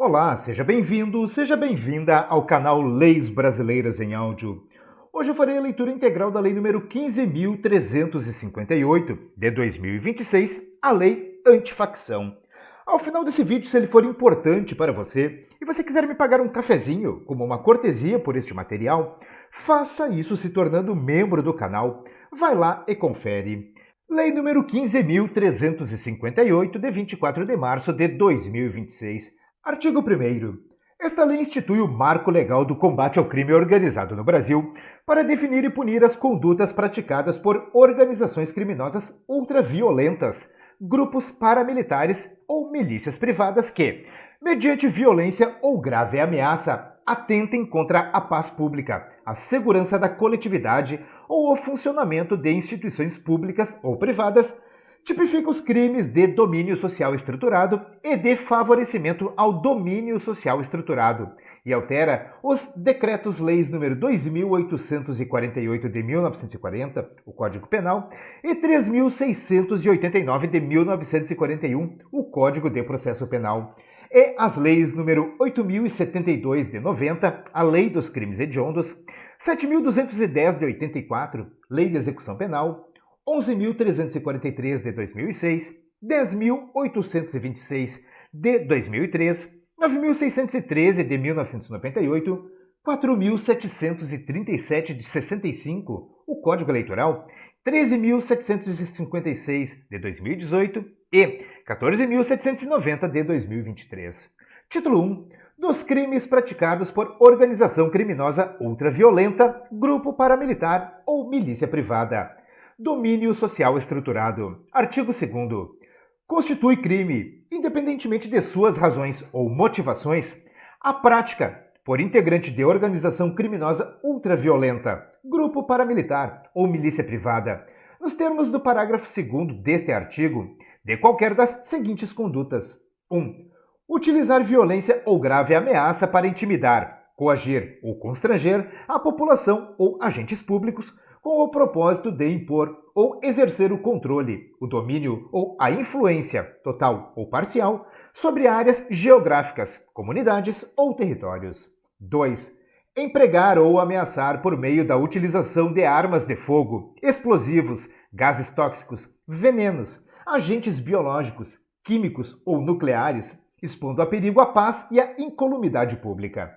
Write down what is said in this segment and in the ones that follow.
Olá, seja bem-vindo, seja bem-vinda ao canal Leis Brasileiras em Áudio. Hoje eu farei a leitura integral da Lei nº 15.358, de 2026, a Lei Antifacção. Ao final desse vídeo, se ele for importante para você e você quiser me pagar um cafezinho como uma cortesia por este material, faça isso se tornando membro do canal. Vai lá e confere. Lei nº 15.358, de 24 de março de 2026. Artigo 1º. Esta lei institui o marco legal do combate ao crime organizado no Brasil para definir e punir as condutas praticadas por organizações criminosas ultraviolentas, grupos paramilitares ou milícias privadas que, mediante violência ou grave ameaça, atentem contra a paz pública, a segurança da coletividade ou o funcionamento de instituições públicas ou privadas. Tipifica os crimes de domínio social estruturado e de favorecimento ao domínio social estruturado e altera os Decretos-Leis nº 2.848 de 1940, o Código Penal, e 3.689 de 1941, o Código de Processo Penal, e as leis nº 8.072 de 90, a Lei dos Crimes Hediondos, 7.210 de 84, Lei de Execução Penal, 11.343 de 2006, 10.826 de 2003, 9.613 de 1998, 4.737 de 65, o Código Eleitoral, 13.756 de 2018 e 14.790 de 2023. Título 1. Dos crimes praticados por organização criminosa ultraviolenta, grupo paramilitar ou milícia privada. Domínio social estruturado. Artigo 2º. Constitui crime, independentemente de suas razões ou motivações, a prática, por integrante de organização criminosa ultraviolenta, grupo paramilitar ou milícia privada, nos termos do parágrafo 2º deste artigo, de qualquer das seguintes condutas. 1. Utilizar violência ou grave ameaça para intimidar, coagir ou constranger a população ou agentes públicos com o propósito de impor ou exercer o controle, o domínio ou a influência, total ou parcial, sobre áreas geográficas, comunidades ou territórios. 2. Empregar ou ameaçar por meio da utilização de armas de fogo, explosivos, gases tóxicos, venenos, agentes biológicos, químicos ou nucleares, expondo a perigo a paz e a incolumidade pública.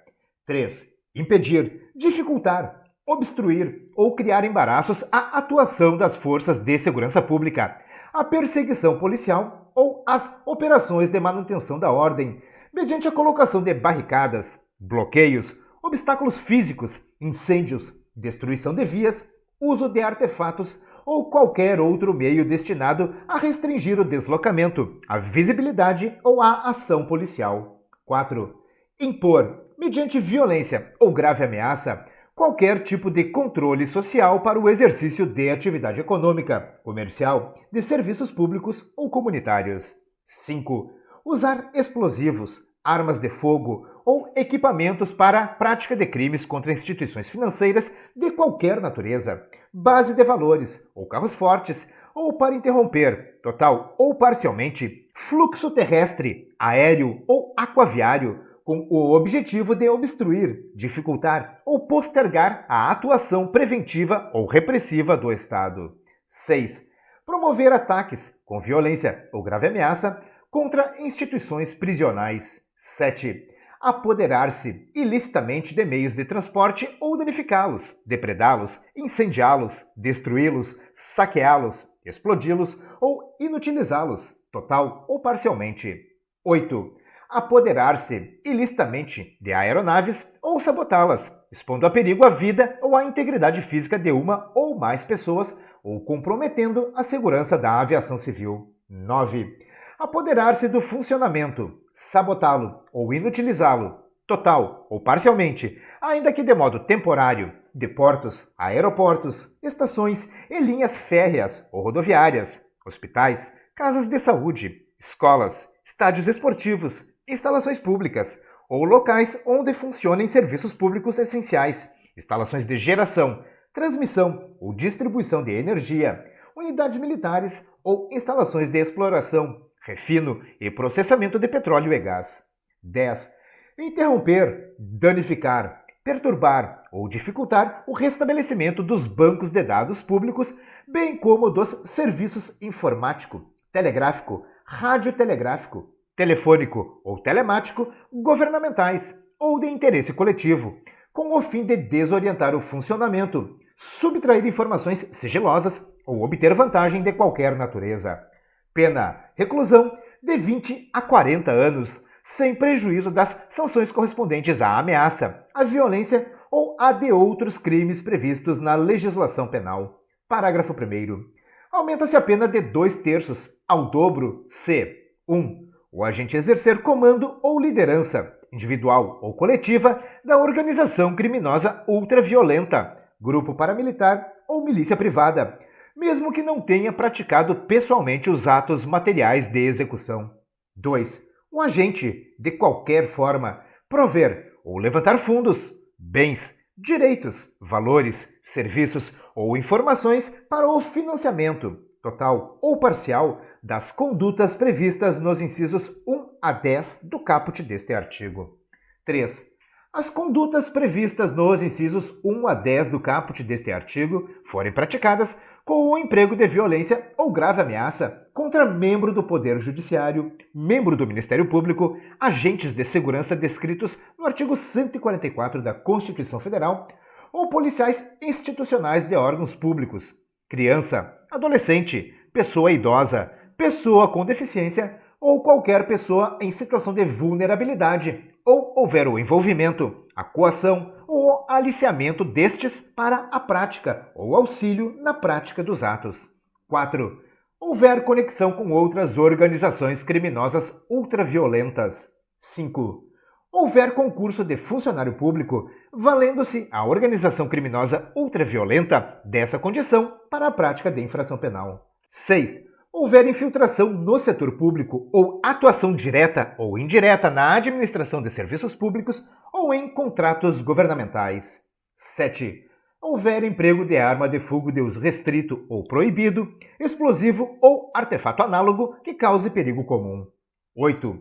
3. Impedir, dificultar, obstruir ou criar embaraços à atuação das forças de segurança pública, à perseguição policial ou às operações de manutenção da ordem, mediante a colocação de barricadas, bloqueios, obstáculos físicos, incêndios, destruição de vias, uso de artefatos ou qualquer outro meio destinado a restringir o deslocamento, a visibilidade ou a ação policial. 4. Impor, mediante violência ou grave ameaça, qualquer tipo de controle social para o exercício de atividade econômica, comercial, de serviços públicos ou comunitários. 5. Usar explosivos, armas de fogo ou equipamentos para a prática de crimes contra instituições financeiras de qualquer natureza, base de valores ou carros fortes, ou para interromper, total ou parcialmente, fluxo terrestre, aéreo ou aquaviário, com o objetivo de obstruir, dificultar ou postergar a atuação preventiva ou repressiva do Estado. 6. Promover ataques, com violência ou grave ameaça, contra instituições prisionais. 7. Apoderar-se ilicitamente de meios de transporte ou danificá-los, depredá-los, incendiá-los, destruí-los, saqueá-los, explodi-los ou inutilizá-los, total ou parcialmente. 8. Apoderar-se ilicitamente de aeronaves ou sabotá-las, expondo a perigo a vida ou a integridade física de uma ou mais pessoas ou comprometendo a segurança da aviação civil. 9. Apoderar-se do funcionamento, sabotá-lo ou inutilizá-lo, total ou parcialmente, ainda que de modo temporário, de portos, aeroportos, estações e linhas férreas ou rodoviárias, hospitais, casas de saúde, escolas, estádios esportivos, instalações públicas ou locais onde funcionem serviços públicos essenciais, instalações de geração, transmissão ou distribuição de energia, unidades militares ou instalações de exploração, refino e processamento de petróleo e gás. 10. Interromper, danificar, perturbar ou dificultar o restabelecimento dos bancos de dados públicos, bem como dos serviços informático, telegráfico, radiotelegráfico, telefônico ou telemático, governamentais ou de interesse coletivo, com o fim de desorientar o funcionamento, subtrair informações sigilosas ou obter vantagem de qualquer natureza. Pena: reclusão de 20 a 40 anos, sem prejuízo das sanções correspondentes à ameaça, à violência ou a de outros crimes previstos na legislação penal. Parágrafo 1º. Aumenta-se a pena de 2/3 ao dobro se 1. O agente exercer comando ou liderança, individual ou coletiva, da organização criminosa ultraviolenta, grupo paramilitar ou milícia privada, mesmo que não tenha praticado pessoalmente os atos materiais de execução. 2. O agente, de qualquer forma, prover ou levantar fundos, bens, direitos, valores, serviços ou informações para o financiamento, total ou parcial, das condutas previstas nos incisos 1 a 10 do caput deste artigo. 3. As condutas previstas nos incisos 1 a 10 do caput deste artigo forem praticadas com o emprego de violência ou grave ameaça contra membro do Poder Judiciário, membro do Ministério Público, agentes de segurança descritos no artigo 144 da Constituição Federal, ou policiais institucionais de órgãos públicos, criança, adolescente, pessoa idosa, pessoa com deficiência ou qualquer pessoa em situação de vulnerabilidade, ou houver o envolvimento, a coação ou o aliciamento destes para a prática ou auxílio na prática dos atos. 4. Houver conexão com outras organizações criminosas ultraviolentas. 5. Houver concurso de funcionário público, valendo-se a organização criminosa ultraviolenta dessa condição para a prática de infração penal. 6. Houver infiltração no setor público ou atuação direta ou indireta na administração de serviços públicos ou em contratos governamentais. 7. Houver emprego de arma de fogo de uso restrito ou proibido, explosivo ou artefato análogo que cause perigo comum. 8.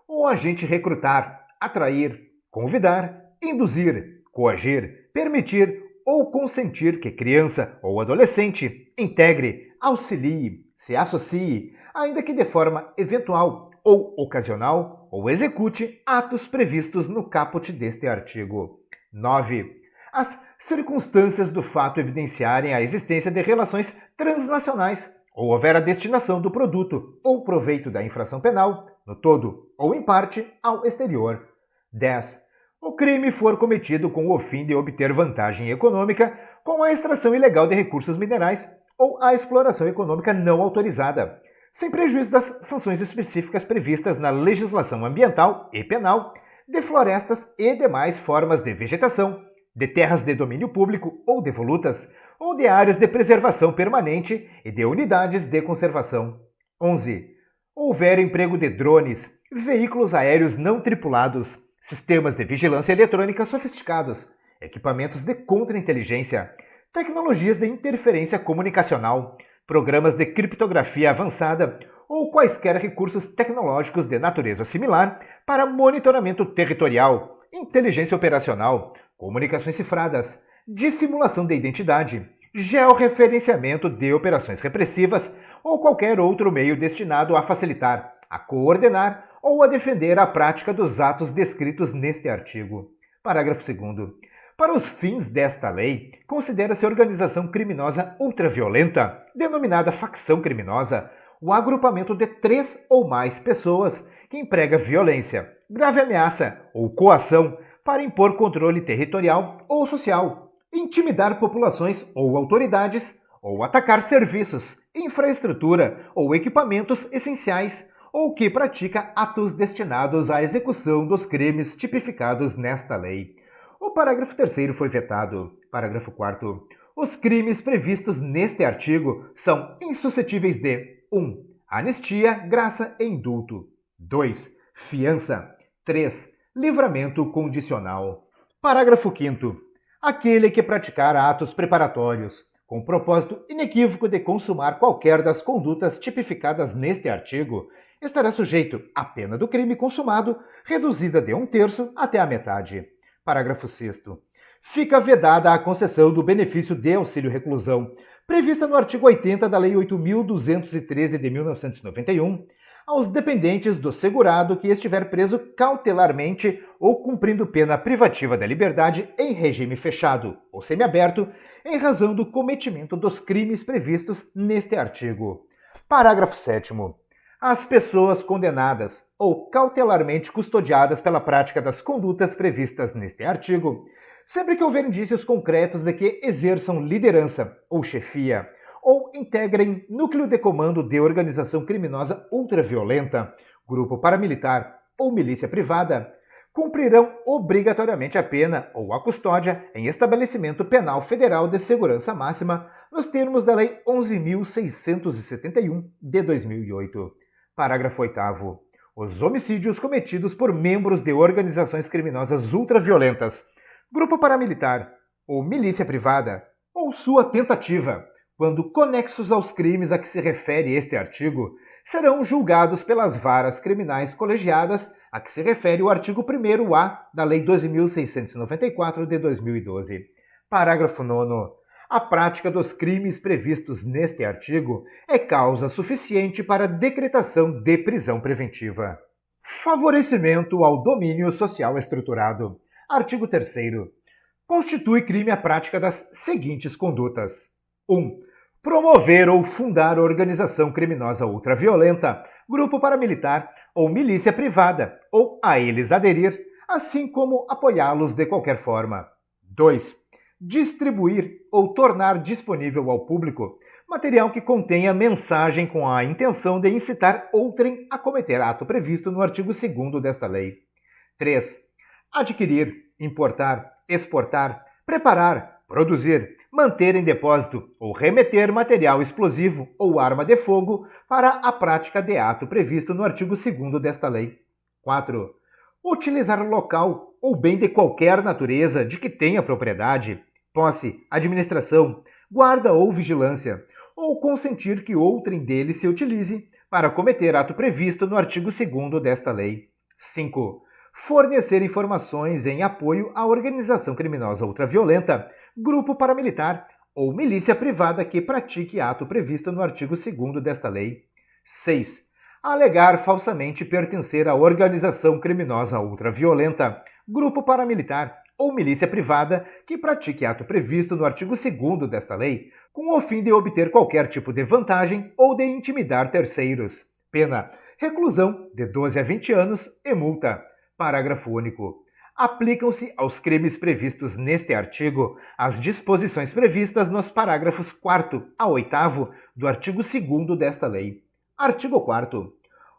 O agente recrutar, atrair, convidar, induzir, coagir, permitir ou consentir que criança ou adolescente integre, auxilie, se associe, ainda que de forma eventual ou ocasional, ou execute atos previstos no caput deste artigo. 9. As circunstâncias do fato evidenciarem a existência de relações transnacionais, ou houver a destinação do produto ou proveito da infração penal, no todo ou em parte, ao exterior. 10. O crime for cometido com o fim de obter vantagem econômica com a extração ilegal de recursos minerais ou a exploração econômica não autorizada, sem prejuízo das sanções específicas previstas na legislação ambiental e penal, de florestas e demais formas de vegetação, de terras de domínio público ou devolutas, ou de áreas de preservação permanente e de unidades de conservação. 11. Houver emprego de drones, veículos aéreos não tripulados, sistemas de vigilância eletrônica sofisticados, equipamentos de contra-inteligência, tecnologias de interferência comunicacional, programas de criptografia avançada ou quaisquer recursos tecnológicos de natureza similar para monitoramento territorial, inteligência operacional, comunicações cifradas, dissimulação de identidade, georreferenciamento de operações repressivas ou qualquer outro meio destinado a facilitar, a coordenar ou a defender a prática dos atos descritos neste artigo. Parágrafo 2º. Para os fins desta lei, considera-se organização criminosa ultraviolenta, denominada facção criminosa, o agrupamento de 3 ou mais pessoas que emprega violência, grave ameaça ou coação para impor controle territorial ou social, intimidar populações ou autoridades, ou atacar serviços, infraestrutura ou equipamentos essenciais, ou que pratica atos destinados à execução dos crimes tipificados nesta lei. O parágrafo 3º foi vetado. Parágrafo 4º. Os crimes previstos neste artigo são insuscetíveis de 1. Anistia, graça e indulto. 2. Fiança. 3. Livramento condicional. Parágrafo 5º. Aquele que praticar atos preparatórios, com propósito inequívoco de consumar qualquer das condutas tipificadas neste artigo, estará sujeito à pena do crime consumado, reduzida de 1/3 até a metade. Parágrafo 6º. Fica vedada a concessão do benefício de auxílio-reclusão, prevista no artigo 80 da Lei 8.213 de 1991, aos dependentes do segurado que estiver preso cautelarmente ou cumprindo pena privativa da liberdade em regime fechado ou semiaberto, em razão do cometimento dos crimes previstos neste artigo. Parágrafo 7º. As pessoas condenadas ou cautelarmente custodiadas pela prática das condutas previstas neste artigo, sempre que houver indícios concretos de que exerçam liderança ou chefia, ou integrem núcleo de comando de organização criminosa ultraviolenta, grupo paramilitar ou milícia privada, cumprirão obrigatoriamente a pena ou a custódia em estabelecimento penal federal de segurança máxima nos termos da Lei 11.671 de 2008. Parágrafo 8º. Os homicídios cometidos por membros de organizações criminosas ultraviolentas, grupo paramilitar ou milícia privada, ou sua tentativa, quando conexos aos crimes a que se refere este artigo, serão julgados pelas varas criminais colegiadas a que se refere o artigo 1º-A da Lei 12.694 de 2012. Parágrafo 9º. A prática dos crimes previstos neste artigo é causa suficiente para decretação de prisão preventiva. Favorecimento ao domínio social estruturado. Artigo 3º. Constitui crime a prática das seguintes condutas. 1. Promover ou fundar organização criminosa ultraviolenta, grupo paramilitar ou milícia privada, ou a eles aderir, assim como apoiá-los de qualquer forma. 2. Distribuir ou tornar disponível ao público material que contenha mensagem com a intenção de incitar outrem a cometer ato previsto no artigo 2º desta lei. 3. Adquirir, importar, exportar, preparar, produzir, manter em depósito ou remeter material explosivo ou arma de fogo para a prática de ato previsto no artigo 2º desta lei. 4. Utilizar local ou bem de qualquer natureza de que tenha propriedade, posse, administração, guarda ou vigilância, ou consentir que outrem dele se utilize para cometer ato previsto no artigo 2º desta lei. 5. Fornecer informações em apoio à organização criminosa ultraviolenta, grupo paramilitar ou milícia privada que pratique ato previsto no artigo 2º desta lei. 6. Alegar falsamente pertencer à organização criminosa ultraviolenta, grupo paramilitar ou milícia privada que pratique ato previsto no artigo 2º desta lei, com o fim de obter qualquer tipo de vantagem ou de intimidar terceiros. Pena: reclusão de 12 a 20 anos e multa. Parágrafo único. Aplicam-se aos crimes previstos neste artigo as disposições previstas nos parágrafos 4º a 8º do artigo 2º desta lei. Artigo 4º.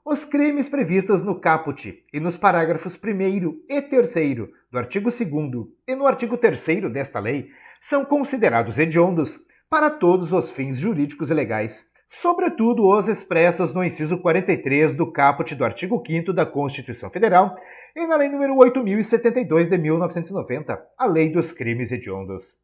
Os crimes previstos no caput e nos parágrafos 1º e 3º do artigo 2º e no artigo 3º desta lei são considerados hediondos para todos os fins jurídicos e legais, sobretudo os expressos no inciso 43 do caput do artigo 5º da Constituição Federal e na Lei nº 8.072 de 1990, a Lei dos Crimes Hediondos.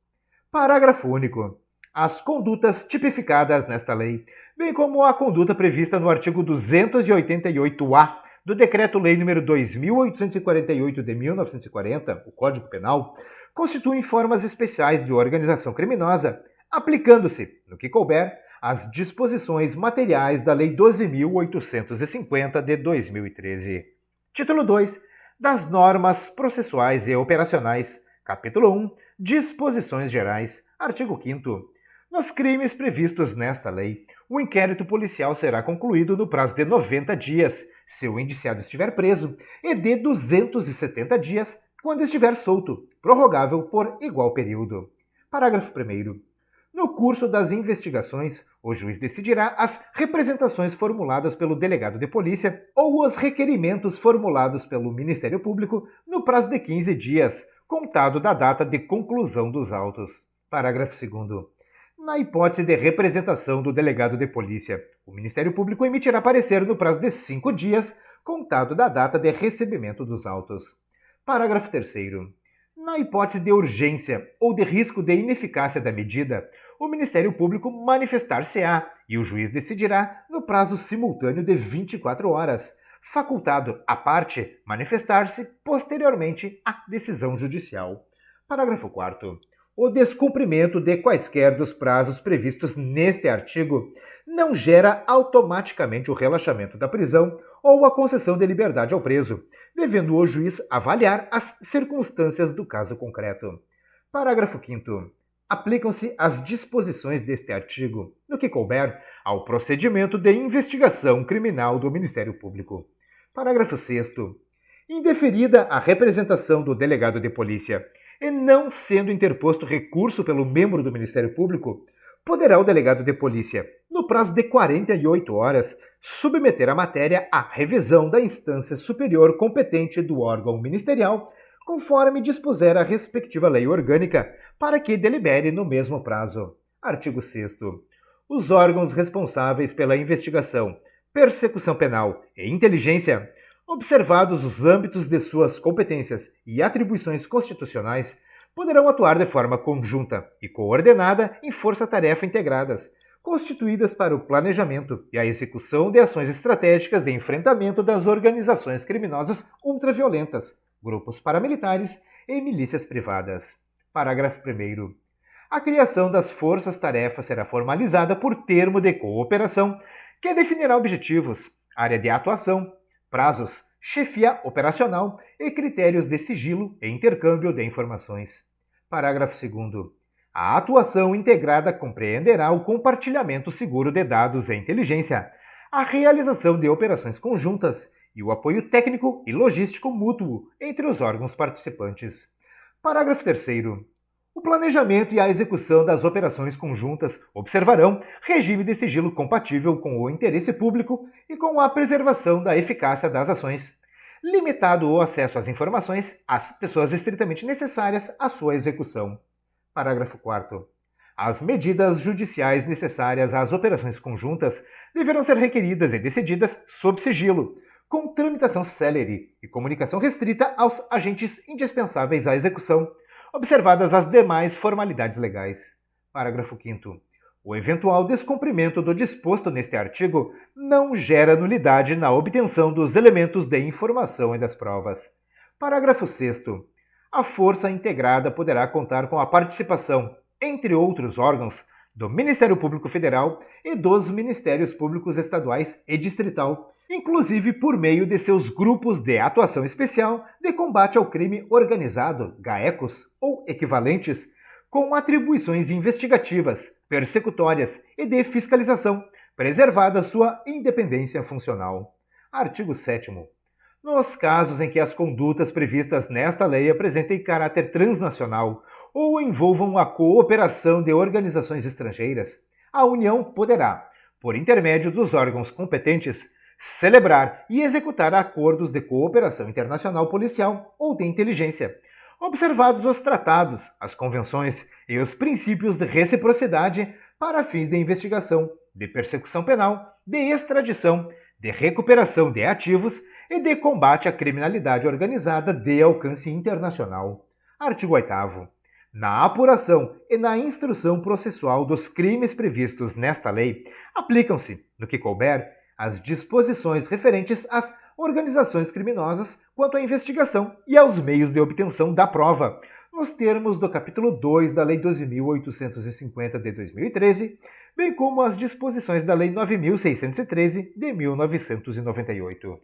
Parágrafo único. As condutas tipificadas nesta lei, bem como a conduta prevista no artigo 288-A do Decreto-Lei nº 2.848 de 1940, o Código Penal, constituem formas especiais de organização criminosa, aplicando-se, no que couber, as disposições materiais da Lei 12.850 de 2013. Título 2. Das normas processuais e operacionais. Capítulo 1. Disposições gerais. Artigo 5º. Nos crimes previstos nesta lei, o inquérito policial será concluído no prazo de 90 dias, se o indiciado estiver preso, e de 270 dias quando estiver solto, prorrogável por igual período. Parágrafo 1º. No curso das investigações, o juiz decidirá as representações formuladas pelo delegado de polícia ou os requerimentos formulados pelo Ministério Público no prazo de 15 dias, contado da data de conclusão dos autos. Parágrafo 2º. Na hipótese de representação do delegado de polícia, o Ministério Público emitirá parecer no prazo de 5 dias, contado da data de recebimento dos autos. Parágrafo 3º. Na hipótese de urgência ou de risco de ineficácia da medida, o Ministério Público manifestar-se-á e o juiz decidirá no prazo simultâneo de 24 horas, facultado à parte manifestar-se posteriormente à decisão judicial. Parágrafo 4º. O descumprimento de quaisquer dos prazos previstos neste artigo não gera automaticamente o relaxamento da prisão ou a concessão de liberdade ao preso, devendo o juiz avaliar as circunstâncias do caso concreto. Parágrafo 5º. Aplicam-se as disposições deste artigo, no que couber, ao procedimento de investigação criminal do Ministério Público. Parágrafo 6º. Indeferida a representação do delegado de polícia e não sendo interposto recurso pelo membro do Ministério Público, poderá o delegado de polícia, no prazo de 48 horas, submeter a matéria à revisão da instância superior competente do órgão ministerial, conforme dispuser a respectiva lei orgânica, para que delibere no mesmo prazo. Artigo 6º. Os órgãos responsáveis pela investigação, persecução penal e inteligência, observados os âmbitos de suas competências e atribuições constitucionais, poderão atuar de forma conjunta e coordenada em força-tarefa integradas, constituídas para o planejamento e a execução de ações estratégicas de enfrentamento das organizações criminosas ultraviolentas, grupos paramilitares e milícias privadas. Parágrafo 1º. A criação das forças-tarefa será formalizada por termo de cooperação que definirá objetivos, área de atuação, prazos, chefia operacional e critérios de sigilo e intercâmbio de informações. Parágrafo 2º. A atuação integrada compreenderá o compartilhamento seguro de dados e inteligência, a realização de operações conjuntas e o apoio técnico e logístico mútuo entre os órgãos participantes. Parágrafo 3º. O planejamento e a execução das operações conjuntas observarão regime de sigilo compatível com o interesse público e com a preservação da eficácia das ações, limitado o acesso às informações às pessoas estritamente necessárias à sua execução. Parágrafo 4º. As medidas judiciais necessárias às operações conjuntas deverão ser requeridas e decididas sob sigilo, com tramitação célere e comunicação restrita aos agentes indispensáveis à execução, observadas as demais formalidades legais. Parágrafo 5º. O eventual descumprimento do disposto neste artigo não gera nulidade na obtenção dos elementos de informação e das provas. Parágrafo 6º. A força integrada poderá contar com a participação, entre outros órgãos, do Ministério Público Federal e dos Ministérios Públicos Estaduais e Distrital, inclusive por meio de seus grupos de atuação especial de combate ao crime organizado, GAECOS ou equivalentes, com atribuições investigativas, persecutórias e de fiscalização, preservada sua independência funcional. Artigo 7º. Nos casos em que as condutas previstas nesta lei apresentem caráter transnacional ou envolvam a cooperação de organizações estrangeiras, a União poderá, por intermédio dos órgãos competentes, celebrar e executar acordos de cooperação internacional policial ou de inteligência, observados os tratados, as convenções e os princípios de reciprocidade para fins de investigação, de persecução penal, de extradição, de recuperação de ativos e de combate à criminalidade organizada de alcance internacional. Artigo 8º. Na apuração e na instrução processual dos crimes previstos nesta lei, aplicam-se, no que couber, as disposições referentes às organizações criminosas quanto à investigação e aos meios de obtenção da prova, nos termos do capítulo 2 da Lei 12.850 de 2013, bem como as disposições da Lei 9.613 de 1998.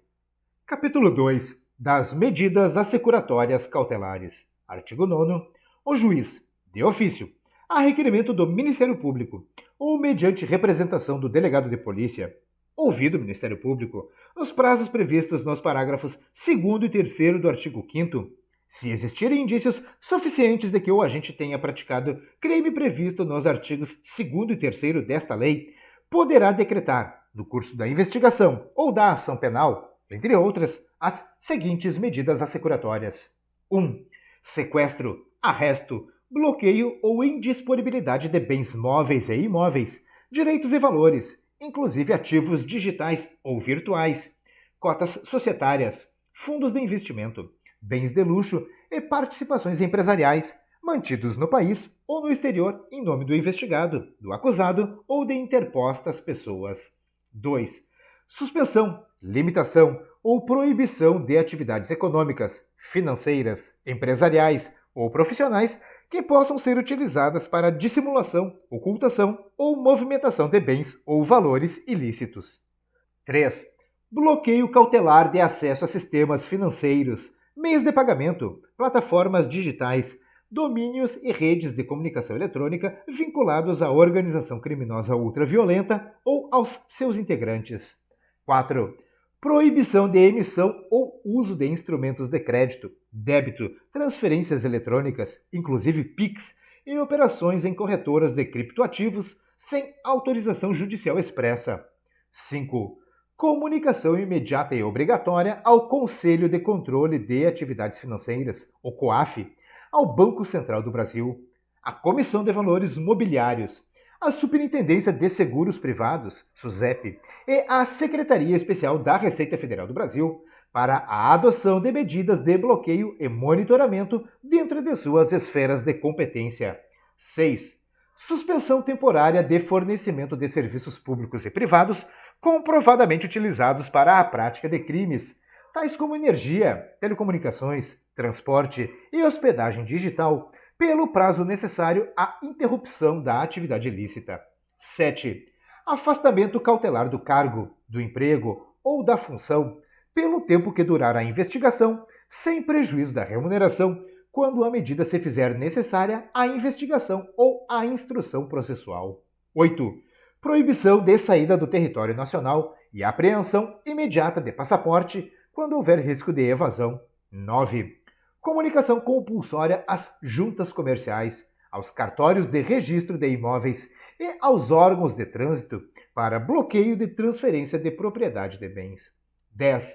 Capítulo 2 das medidas assecuratórias cautelares. Artigo 9º. O juiz, de ofício, a requerimento do Ministério Público ou mediante representação do delegado de polícia, ouvido o Ministério Público, nos prazos previstos nos parágrafos 2º e 3º do artigo 5º, se existirem indícios suficientes de que o agente tenha praticado crime previsto nos artigos 2º e 3º desta lei, poderá decretar, no curso da investigação ou da ação penal, entre outras, as seguintes medidas assecuratórias. 1. Sequestro, arresto, bloqueio ou indisponibilidade de bens móveis e imóveis, direitos e valores, inclusive ativos digitais ou virtuais, cotas societárias, fundos de investimento, bens de luxo e participações empresariais, mantidos no país ou no exterior em nome do investigado, do acusado ou de interpostas pessoas. 2. Suspensão, limitação ou proibição de atividades econômicas, financeiras, empresariais ou profissionais que possam ser utilizadas para dissimulação, ocultação ou movimentação de bens ou valores ilícitos. 3. Bloqueio cautelar de acesso a sistemas financeiros, meios de pagamento, plataformas digitais, domínios e redes de comunicação eletrônica vinculados à organização criminosa ultraviolenta ou aos seus integrantes. 4. Proibição de emissão ou uso de instrumentos de crédito, débito, transferências eletrônicas, inclusive PIX, e operações em corretoras de criptoativos sem autorização judicial expressa. 5. Comunicação imediata e obrigatória ao Conselho de Controle de Atividades Financeiras, o COAF, ao Banco Central do Brasil, à Comissão de Valores Mobiliários, à Superintendência de Seguros Privados, SUSEP, e à Secretaria Especial da Receita Federal do Brasil para a adoção de medidas de bloqueio e monitoramento dentro de suas esferas de competência. 6. Suspensão temporária de fornecimento de serviços públicos e privados comprovadamente utilizados para a prática de crimes, tais como energia, telecomunicações, transporte e hospedagem digital, pelo prazo necessário à interrupção da atividade ilícita. 7. Afastamento cautelar do cargo, do emprego ou da função, pelo tempo que durar a investigação, sem prejuízo da remuneração, quando a medida se fizer necessária à investigação ou à instrução processual. 8. Proibição de saída do território nacional e apreensão imediata de passaporte quando houver risco de evasão. 9. Comunicação compulsória às juntas comerciais, aos cartórios de registro de imóveis e aos órgãos de trânsito para bloqueio de transferência de propriedade de bens. 10.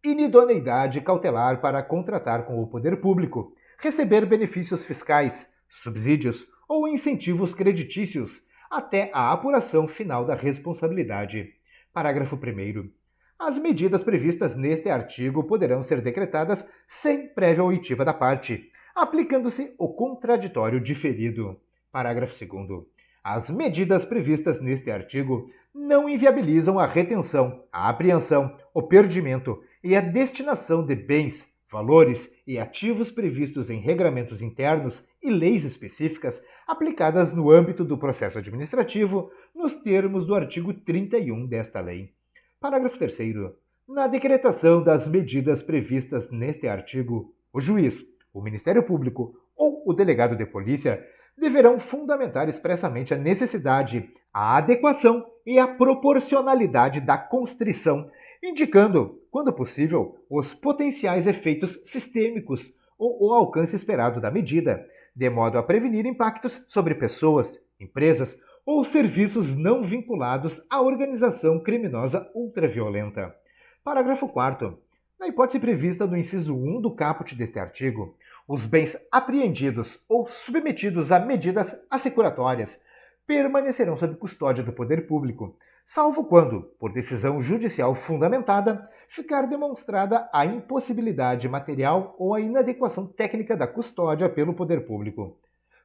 Inidoneidade cautelar para contratar com o poder público, receber benefícios fiscais, subsídios ou incentivos creditícios até a apuração final da responsabilidade. Parágrafo 1º. As medidas previstas neste artigo poderão ser decretadas sem prévia oitiva da parte, aplicando-se o contraditório diferido. Parágrafo 2º. As medidas previstas neste artigo não inviabilizam a retenção, a apreensão, o perdimento e a destinação de bens, valores e ativos previstos em regramentos internos e leis específicas aplicadas no âmbito do processo administrativo, nos termos do artigo 31 desta lei. Parágrafo 3º. Na decretação das medidas previstas neste artigo, o juiz, o Ministério Público ou o delegado de polícia deverão fundamentar expressamente a necessidade, a adequação e a proporcionalidade da constrição, indicando, quando possível, os potenciais efeitos sistêmicos ou o alcance esperado da medida, de modo a prevenir impactos sobre pessoas, empresas ou serviços não vinculados à organização criminosa ultraviolenta. Parágrafo 4º. Na hipótese prevista no inciso 1 do caput deste artigo, os bens apreendidos ou submetidos a medidas assecuratórias permanecerão sob custódia do poder público, salvo quando, por decisão judicial fundamentada, ficar demonstrada a impossibilidade material ou a inadequação técnica da custódia pelo poder público.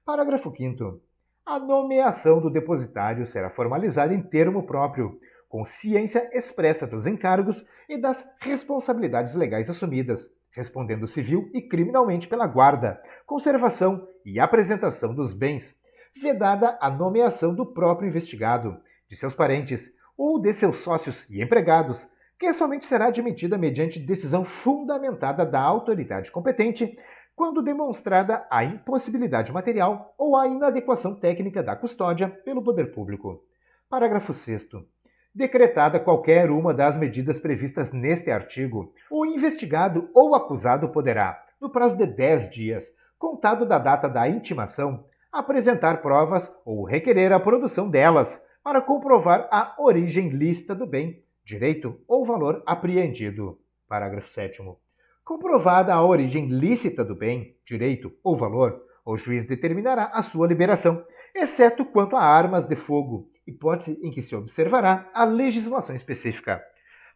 Parágrafo 5º. A nomeação do depositário será formalizada em termo próprio, com ciência expressa dos encargos e das responsabilidades legais assumidas, respondendo civil e criminalmente pela guarda, conservação e apresentação dos bens, vedada a nomeação do próprio investigado, de seus parentes ou de seus sócios e empregados, que somente será admitida mediante decisão fundamentada da autoridade competente, quando demonstrada a impossibilidade material ou a inadequação técnica da custódia pelo poder público. Parágrafo 6º. Decretada qualquer uma das medidas previstas neste artigo, o investigado ou acusado poderá, no prazo de 10 dias, contado da data da intimação, apresentar provas ou requerer a produção delas para comprovar a origem lícita do bem, direito ou valor apreendido. Parágrafo 7º. Comprovada a origem lícita do bem, direito ou valor, o juiz determinará a sua liberação, exceto quanto a armas de fogo, hipótese em que se observará a legislação específica.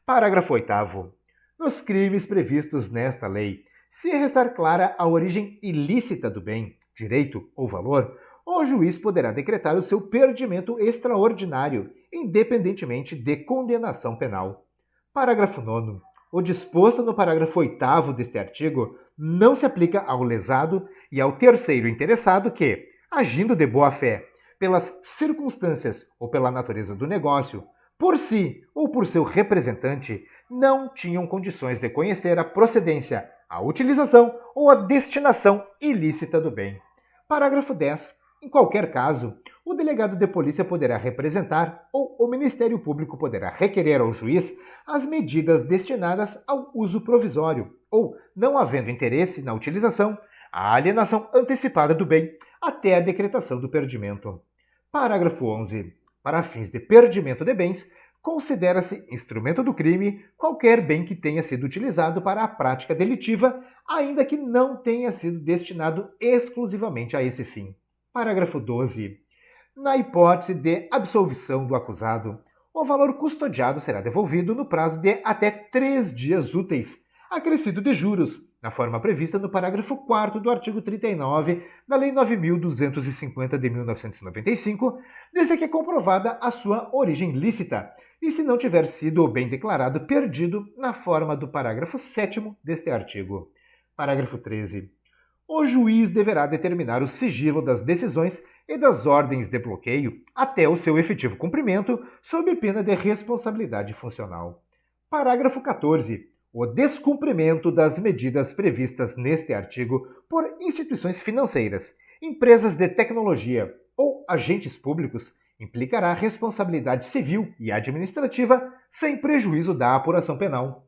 Parágrafo 8º. Nos crimes previstos nesta lei, se restar clara a origem ilícita do bem, direito ou valor, o juiz poderá decretar o seu perdimento extraordinário, independentemente de condenação penal. Parágrafo 9º. O disposto no parágrafo 8º deste artigo não se aplica ao lesado e ao terceiro interessado que, agindo de boa-fé, pelas circunstâncias ou pela natureza do negócio, por si ou por seu representante, não tinham condições de conhecer a procedência, a utilização ou a destinação ilícita do bem. Parágrafo 10. Em qualquer caso, o delegado de polícia poderá representar ou o Ministério Público poderá requerer ao juiz as medidas destinadas ao uso provisório ou, não havendo interesse na utilização, a alienação antecipada do bem até a decretação do perdimento. Parágrafo 11. Para fins de perdimento de bens, considera-se instrumento do crime qualquer bem que tenha sido utilizado para a prática delitiva, ainda que não tenha sido destinado exclusivamente a esse fim. Parágrafo 12. Na hipótese de absolvição do acusado, o valor custodiado será devolvido no prazo de até 3 dias úteis, acrescido de juros, na forma prevista no parágrafo 4º do artigo 39 da Lei 9.250 de 1995, desde que comprovada a sua origem lícita, e se não tiver sido o bem declarado perdido na forma do parágrafo 7º deste artigo. Parágrafo 13. O juiz deverá determinar o sigilo das decisões e das ordens de bloqueio até o seu efetivo cumprimento, sob pena de responsabilidade funcional. Parágrafo 14. O descumprimento das medidas previstas neste artigo por instituições financeiras, empresas de tecnologia ou agentes públicos implicará responsabilidade civil e administrativa sem prejuízo da apuração penal.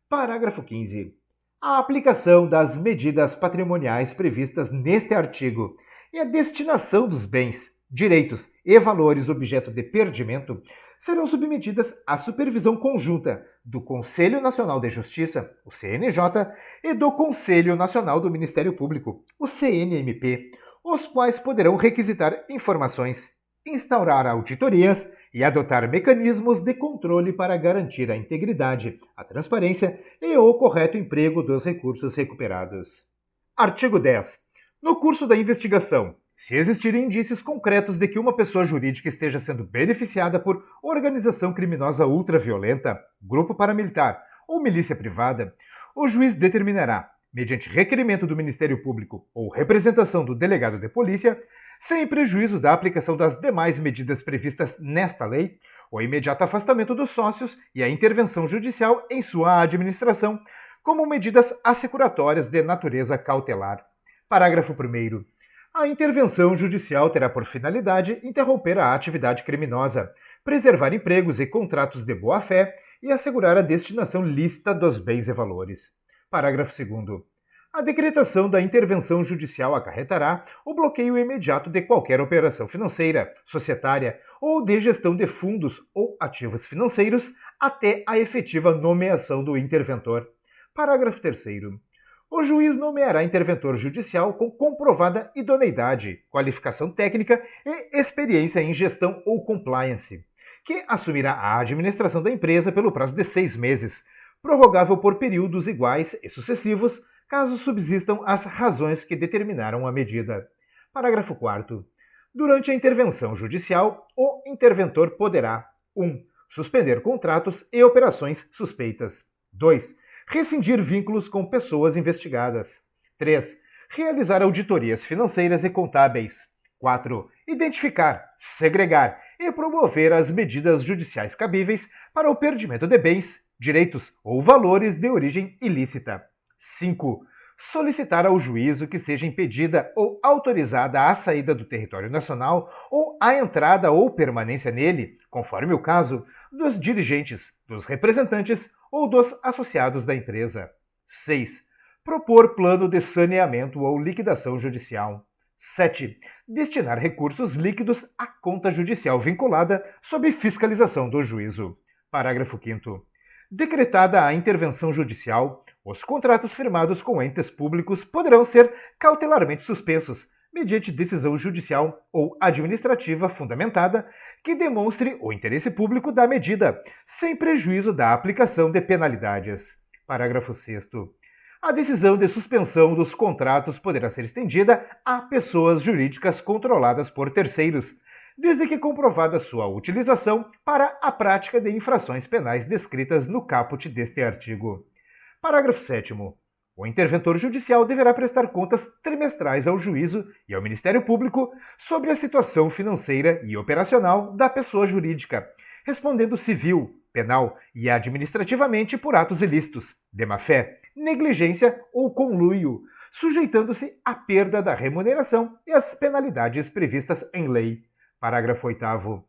Parágrafo 15. A aplicação das medidas patrimoniais previstas neste artigo e a destinação dos bens, direitos e valores objeto de perdimento serão submetidas à supervisão conjunta do Conselho Nacional de Justiça, o CNJ, e do Conselho Nacional do Ministério Público, o CNMP, os quais poderão requisitar informações, instaurar auditorias e adotar mecanismos de controle para garantir a integridade, a transparência e o correto emprego dos recursos recuperados. Artigo 10. No curso da investigação, se existirem indícios concretos de que uma pessoa jurídica esteja sendo beneficiada por organização criminosa ultraviolenta, grupo paramilitar ou milícia privada, o juiz determinará, mediante requerimento do Ministério Público ou representação do delegado de polícia, sem prejuízo da aplicação das demais medidas previstas nesta lei, o imediato afastamento dos sócios e a intervenção judicial em sua administração, como medidas assecuratórias de natureza cautelar. Parágrafo 1º. A intervenção judicial terá por finalidade interromper a atividade criminosa, preservar empregos e contratos de boa-fé e assegurar a destinação lícita dos bens e valores. Parágrafo 2º. A decretação da intervenção judicial acarretará o bloqueio imediato de qualquer operação financeira, societária ou de gestão de fundos ou ativos financeiros até a efetiva nomeação do interventor. Parágrafo 3º. O juiz nomeará interventor judicial com comprovada idoneidade, qualificação técnica e experiência em gestão ou compliance, que assumirá a administração da empresa pelo prazo de 6 meses, prorrogável por períodos iguais e sucessivos, caso subsistam as razões que determinaram a medida. Parágrafo 4º. Durante a intervenção judicial, o interventor poderá 1. Suspender contratos e operações suspeitas. 2. Rescindir vínculos com pessoas investigadas. 3. Realizar auditorias financeiras e contábeis. 4. Identificar, segregar e promover as medidas judiciais cabíveis para o perdimento de bens, direitos ou valores de origem ilícita. 5. Solicitar ao juízo que seja impedida ou autorizada a saída do território nacional ou a entrada ou permanência nele, conforme o caso, dos dirigentes, dos representantes ou dos associados da empresa. 6. Propor plano de saneamento ou liquidação judicial. 7. Destinar recursos líquidos à conta judicial vinculada sob fiscalização do juízo. Parágrafo 5º. Decretada a intervenção judicial, os contratos firmados com entes públicos poderão ser cautelarmente suspensos, mediante decisão judicial ou administrativa fundamentada que demonstre o interesse público da medida, sem prejuízo da aplicação de penalidades. Parágrafo 6º. A decisão de suspensão dos contratos poderá ser estendida a pessoas jurídicas controladas por terceiros, desde que comprovada sua utilização para a prática de infrações penais descritas no caput deste artigo. Parágrafo 7º. O interventor judicial deverá prestar contas trimestrais ao juízo e ao Ministério Público sobre a situação financeira e operacional da pessoa jurídica, respondendo civil, penal e administrativamente por atos ilícitos, de má-fé, negligência ou conluio, sujeitando-se à perda da remuneração e às penalidades previstas em lei. Parágrafo 8º.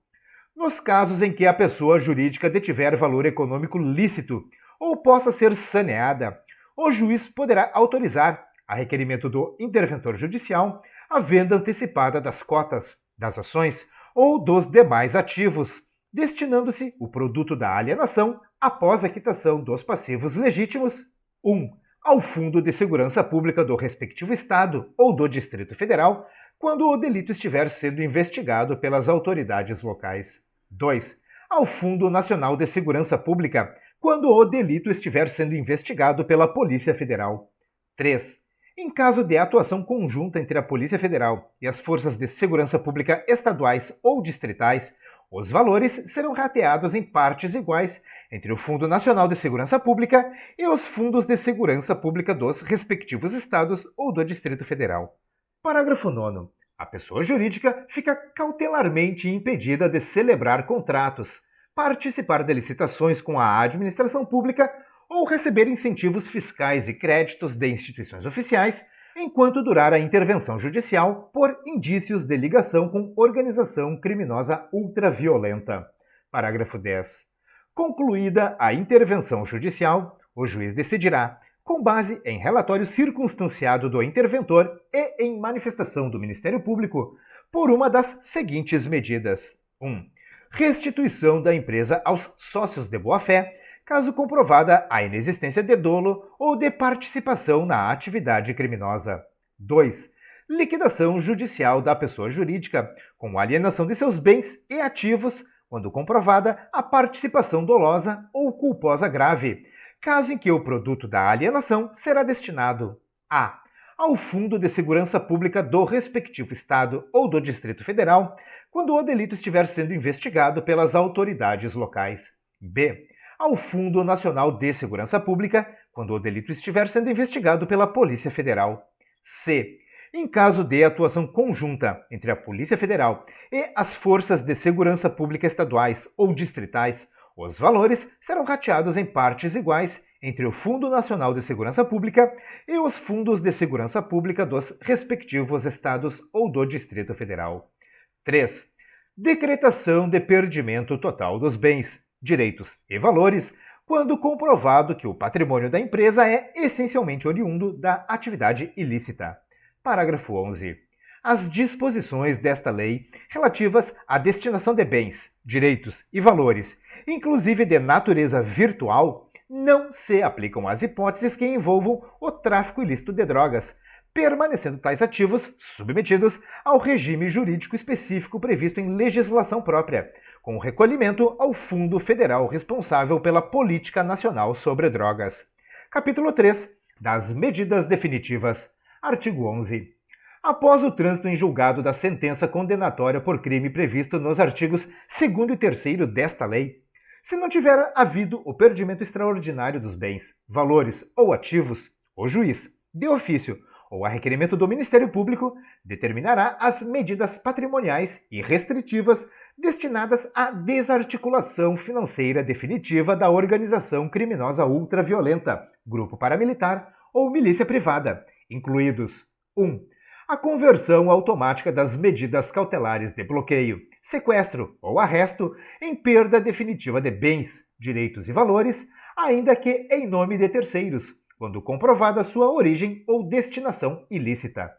Nos casos em que a pessoa jurídica detiver valor econômico lícito ou possa ser saneada, o juiz poderá autorizar, a requerimento do interventor judicial, a venda antecipada das cotas, das ações ou dos demais ativos, destinando-se o produto da alienação, após a quitação dos passivos legítimos, 1. Ao Fundo de Segurança Pública do respectivo Estado ou do Distrito Federal, quando o delito estiver sendo investigado pelas autoridades locais. 2. Ao Fundo Nacional de Segurança Pública, quando o delito estiver sendo investigado pela Polícia Federal. 3. Em caso de atuação conjunta entre a Polícia Federal e as Forças de Segurança Pública estaduais ou distritais, os valores serão rateados em partes iguais entre o Fundo Nacional de Segurança Pública e os fundos de segurança pública dos respectivos estados ou do Distrito Federal. Parágrafo 9º. A pessoa jurídica fica cautelarmente impedida de celebrar contratos, participar de licitações com a administração pública ou receber incentivos fiscais e créditos de instituições oficiais, enquanto durar a intervenção judicial por indícios de ligação com organização criminosa ultraviolenta. Parágrafo 10. Concluída a intervenção judicial, o juiz decidirá, com base em relatório circunstanciado do interventor e em manifestação do Ministério Público, por uma das seguintes medidas. 1. Restituição da empresa aos sócios de boa-fé, caso comprovada a inexistência de dolo ou de participação na atividade criminosa. 2. Liquidação judicial da pessoa jurídica, com alienação de seus bens e ativos, quando comprovada a participação dolosa ou culposa grave, caso em que o produto da alienação será destinado a. Ao Fundo de Segurança Pública do respectivo Estado ou do Distrito Federal, quando o delito estiver sendo investigado pelas autoridades locais. B. Ao Fundo Nacional de Segurança Pública, quando o delito estiver sendo investigado pela Polícia Federal. C. Em caso de atuação conjunta entre a Polícia Federal e as Forças de Segurança Pública estaduais ou distritais, os valores serão rateados em partes iguais entre o Fundo Nacional de Segurança Pública e os fundos de segurança pública dos respectivos estados ou do Distrito Federal. 3. Decretação de perdimento total dos bens, direitos e valores, quando comprovado que o patrimônio da empresa é essencialmente oriundo da atividade ilícita. Parágrafo 11. As disposições desta lei relativas à destinação de bens, direitos e valores, inclusive de natureza virtual, não se aplicam às hipóteses que envolvam o tráfico ilícito de drogas, permanecendo tais ativos submetidos ao regime jurídico específico previsto em legislação própria, com recolhimento ao Fundo Federal responsável pela Política Nacional sobre Drogas. Capítulo 3. Das medidas definitivas. Artigo 11. Após o trânsito em julgado da sentença condenatória por crime previsto nos artigos 2º e 3º desta lei, se não tiver havido o perdimento extraordinário dos bens, valores ou ativos, o juiz, de ofício ou a requerimento do Ministério Público, determinará as medidas patrimoniais e restritivas destinadas à desarticulação financeira definitiva da organização criminosa ultraviolenta, grupo paramilitar ou milícia privada, incluídos 1. A conversão automática das medidas cautelares de bloqueio, sequestro ou arresto em perda definitiva de bens, direitos e valores, ainda que em nome de terceiros, quando comprovada sua origem ou destinação ilícita.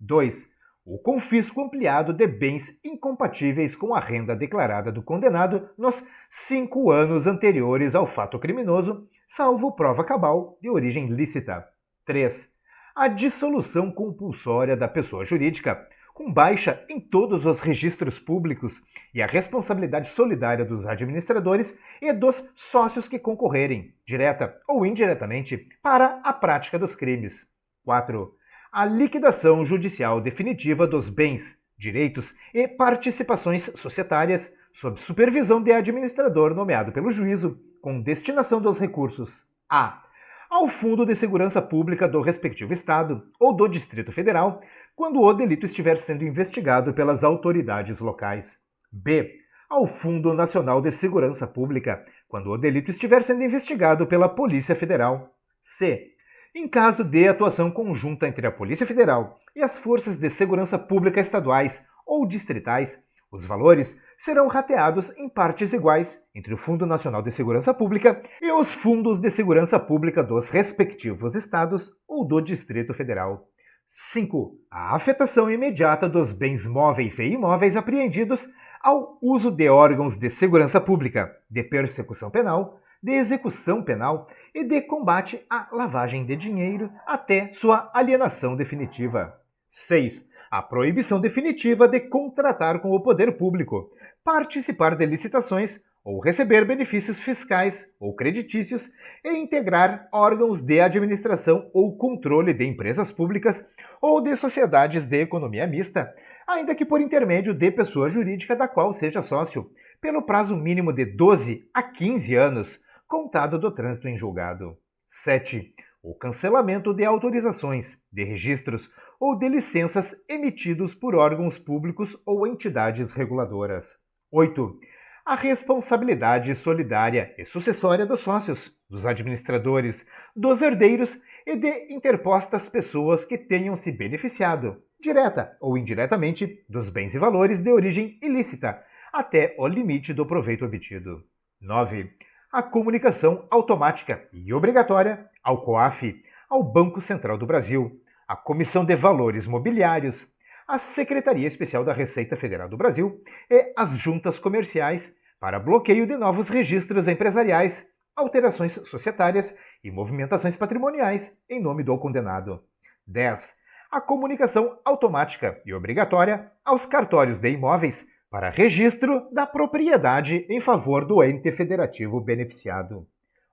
2. O confisco ampliado de bens incompatíveis com a renda declarada do condenado nos 5 anos anteriores ao fato criminoso, salvo prova cabal de origem lícita. 3. A dissolução compulsória da pessoa jurídica, com baixa em todos os registros públicos e a responsabilidade solidária dos administradores e dos sócios que concorrerem, direta ou indiretamente, para a prática dos crimes. 4. A liquidação judicial definitiva dos bens, direitos e participações societárias sob supervisão de administrador nomeado pelo juízo, com destinação dos recursos a. Ao Fundo de Segurança Pública do respectivo Estado ou do Distrito Federal, quando o delito estiver sendo investigado pelas autoridades locais. B. Ao Fundo Nacional de Segurança Pública, quando o delito estiver sendo investigado pela Polícia Federal. C. Em caso de atuação conjunta entre a Polícia Federal e as Forças de Segurança Pública estaduais ou distritais, os valores serão rateados em partes iguais entre o Fundo Nacional de Segurança Pública e os fundos de segurança pública dos respectivos estados ou do Distrito Federal. 5. A afetação imediata dos bens móveis e imóveis apreendidos ao uso de órgãos de segurança pública, de persecução penal, de execução penal e de combate à lavagem de dinheiro até sua alienação definitiva. 6. A proibição definitiva de contratar com o poder público, participar de licitações ou receber benefícios fiscais ou creditícios e integrar órgãos de administração ou controle de empresas públicas ou de sociedades de economia mista, ainda que por intermédio de pessoa jurídica da qual seja sócio, pelo prazo mínimo de 12 a 15 anos, contado do trânsito em julgado. 7. O cancelamento de autorizações, de registros ou de licenças emitidos por órgãos públicos ou entidades reguladoras. 8. A responsabilidade solidária e sucessória dos sócios, dos administradores, dos herdeiros e de interpostas pessoas que tenham se beneficiado, direta ou indiretamente, dos bens e valores de origem ilícita, até o limite do proveito obtido. 9. A comunicação automática e obrigatória ao COAF, ao Banco Central do Brasil, à Comissão de Valores Mobiliários, à Secretaria Especial da Receita Federal do Brasil e às juntas comerciais para bloqueio de novos registros empresariais, alterações societárias e movimentações patrimoniais em nome do condenado. 10. A comunicação automática e obrigatória aos cartórios de imóveis para registro da propriedade em favor do ente federativo beneficiado.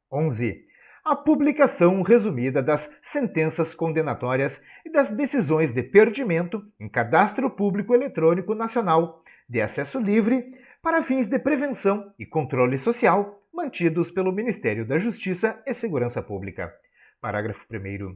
11. A publicação resumida das sentenças condenatórias e das decisões de perdimento em Cadastro Público Eletrônico Nacional, de acesso livre, para fins de prevenção e controle social, mantidos pelo Ministério da Justiça e Segurança Pública. Parágrafo 1º.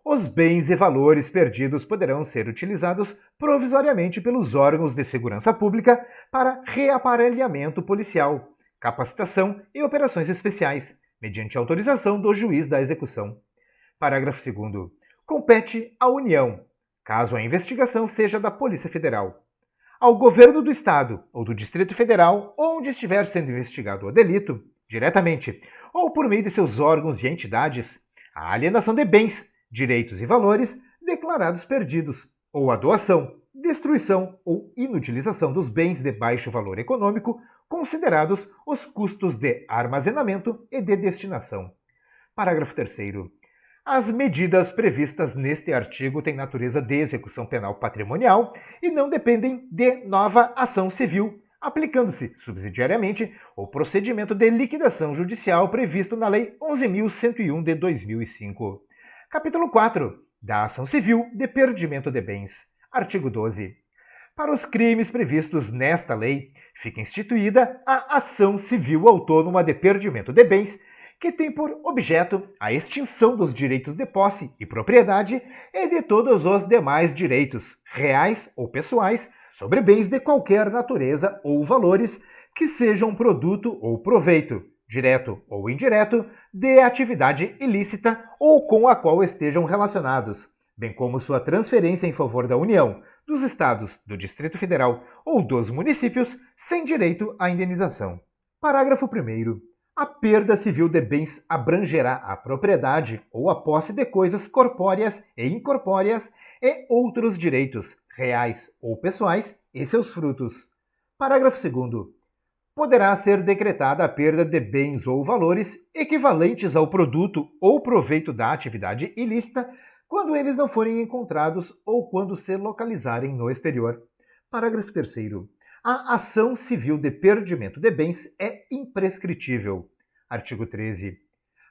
Os bens e valores perdidos poderão ser utilizados provisoriamente pelos órgãos de segurança pública para reaparelhamento policial, capacitação e operações especiais, mediante autorização do juiz da execução. Parágrafo 2º. Compete à União, caso a investigação seja da Polícia Federal, ao Governo do Estado ou do Distrito Federal, onde estiver sendo investigado o delito, diretamente ou por meio de seus órgãos e entidades, a alienação de bens, direitos e valores declarados perdidos, ou a doação, destruição ou inutilização dos bens de baixo valor econômico, considerados os custos de armazenamento e de destinação. Parágrafo 3º. As medidas previstas neste artigo têm natureza de execução penal patrimonial e não dependem de nova ação civil, aplicando-se subsidiariamente o procedimento de liquidação judicial previsto na Lei 11.101 de 2005. Capítulo 4. Da ação civil de perdimento de bens. Artigo 12. Para os crimes previstos nesta lei, fica instituída a ação civil autônoma de perdimento de bens, que tem por objeto a extinção dos direitos de posse e propriedade e de todos os demais direitos, reais ou pessoais, sobre bens de qualquer natureza ou valores que sejam produto ou proveito, direto ou indireto, de atividade ilícita ou com a qual estejam relacionados, bem como sua transferência em favor da União, dos Estados, do Distrito Federal ou dos municípios, sem direito à indenização. Parágrafo 1º. A perda civil de bens abrangerá a propriedade ou a posse de coisas corpóreas e incorpóreas e outros direitos, reais ou pessoais, e seus frutos. Parágrafo 2º. Poderá ser decretada a perda de bens ou valores equivalentes ao produto ou proveito da atividade ilícita quando eles não forem encontrados ou quando se localizarem no exterior. Parágrafo 3º. A ação civil de perdimento de bens é imprescritível. Artigo 13.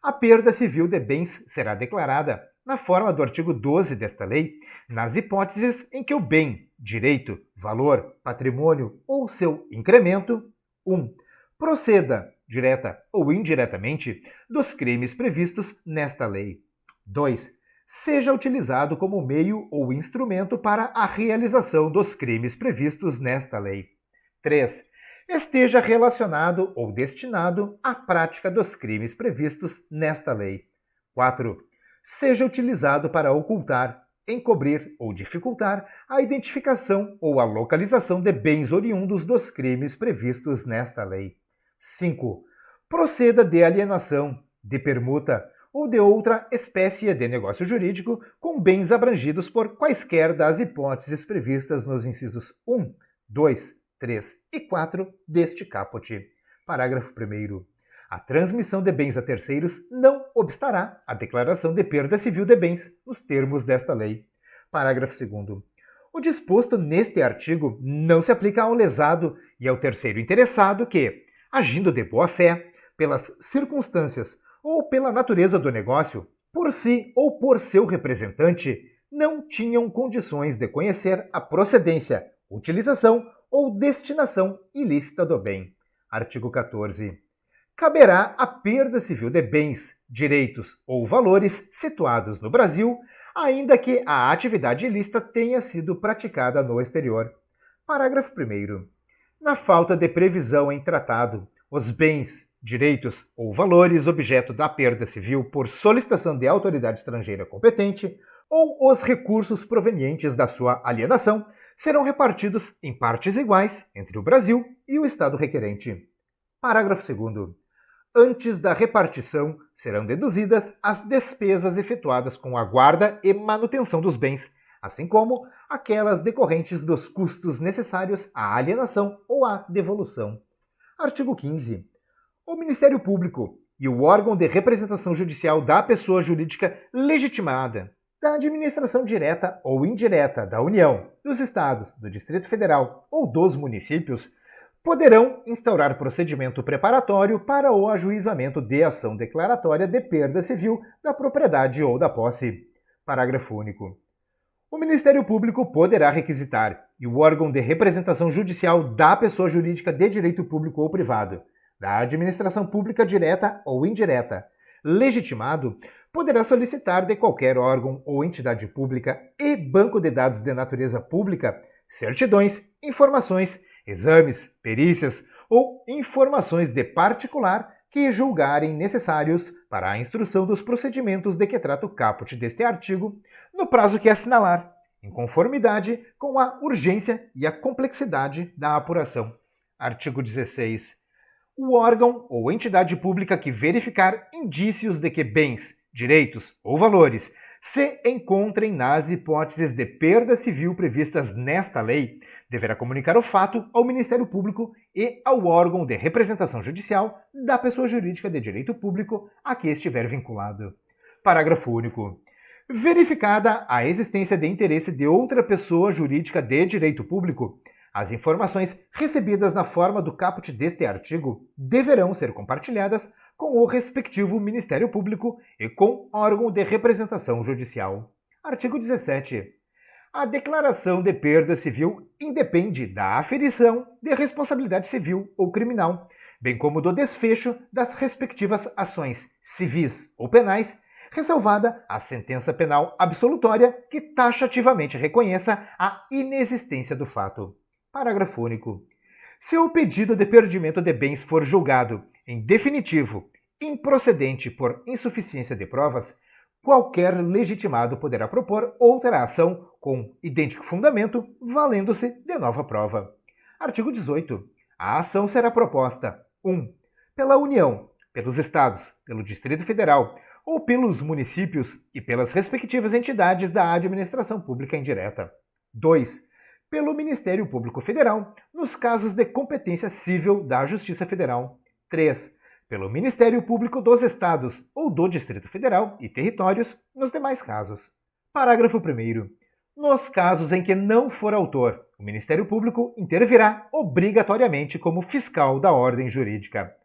A perda civil de bens será declarada, na forma do artigo 12 desta lei, nas hipóteses em que o bem, direito, valor, patrimônio ou seu incremento 1. Proceda, direta ou indiretamente, dos crimes previstos nesta lei. 2. Seja utilizado como meio ou instrumento para a realização dos crimes previstos nesta lei. 3. Esteja relacionado ou destinado à prática dos crimes previstos nesta lei. 4. Seja utilizado para ocultar, encobrir ou dificultar a identificação ou a localização de bens oriundos dos crimes previstos nesta lei. 5. Proceda de alienação, de permuta ou de outra espécie de negócio jurídico com bens abrangidos por quaisquer das hipóteses previstas nos incisos 1, 2, 3 e 4 deste caput. Parágrafo 1º. A transmissão de bens a terceiros não obstará a declaração de perda civil de bens nos termos desta lei. Parágrafo 2º. O disposto neste artigo não se aplica ao lesado e ao terceiro interessado que, agindo de boa fé, pelas circunstâncias ou pela natureza do negócio, por si ou por seu representante, não tinham condições de conhecer a procedência, utilização ou destinação ilícita do bem. Artigo 14. Caberá a perda civil de bens, direitos ou valores situados no Brasil, ainda que a atividade ilícita tenha sido praticada no exterior. Parágrafo 1º. Na falta de previsão em tratado, os bens, direitos ou valores objeto da perda civil por solicitação de autoridade estrangeira competente ou os recursos provenientes da sua alienação serão repartidos em partes iguais entre o Brasil e o Estado requerente. Parágrafo 2º. Antes da repartição, serão deduzidas as despesas efetuadas com a guarda e manutenção dos bens, assim como aquelas decorrentes dos custos necessários à alienação ou à devolução. Artigo 15. O Ministério Público e o órgão de representação judicial da pessoa jurídica legitimada, da administração direta ou indireta da União, dos Estados, do Distrito Federal ou dos municípios, poderão instaurar procedimento preparatório para o ajuizamento de ação declaratória de perda civil da propriedade ou da posse. Parágrafo único. O Ministério Público poderá requisitar, e o órgão de representação judicial da pessoa jurídica de direito público ou privado, da administração pública direta ou indireta, legitimado, poderá solicitar de qualquer órgão ou entidade pública e banco de dados de natureza pública certidões, informações, exames, perícias ou informações de particular que julgarem necessários para a instrução dos procedimentos de que trata o caput deste artigo, no prazo que assinalar, em conformidade com a urgência e a complexidade da apuração. Artigo 16. O órgão ou entidade pública que verificar indícios de que bens, direitos ou valores se encontrem nas hipóteses de perda civil previstas nesta lei, deverá comunicar o fato ao Ministério Público e ao órgão de representação judicial da pessoa jurídica de direito público a que estiver vinculado. Parágrafo único. Verificada a existência de interesse de outra pessoa jurídica de direito público, as informações recebidas na forma do caput deste artigo deverão ser compartilhadas com o respectivo Ministério Público e com órgão de representação judicial. Artigo 17. A declaração de perda civil independe da aferição de responsabilidade civil ou criminal, bem como do desfecho das respectivas ações civis ou penais, ressalvada a sentença penal absolutória que taxativamente reconheça a inexistência do fato. Parágrafo único. Se o pedido de perdimento de bens for julgado em definitivo, improcedente por insuficiência de provas, qualquer legitimado poderá propor outra ação com idêntico fundamento, valendo-se de nova prova. Artigo 18. A ação será proposta 1. Pela União, pelos Estados, pelo Distrito Federal ou pelos municípios e pelas respectivas entidades da administração pública indireta. 2. Pelo Ministério Público Federal, nos casos de competência civil da Justiça Federal. 3. Pelo Ministério Público dos Estados ou do Distrito Federal e Territórios, nos demais casos. Parágrafo 1º. Nos casos em que não for autor, o Ministério Público intervirá obrigatoriamente como fiscal da ordem jurídica.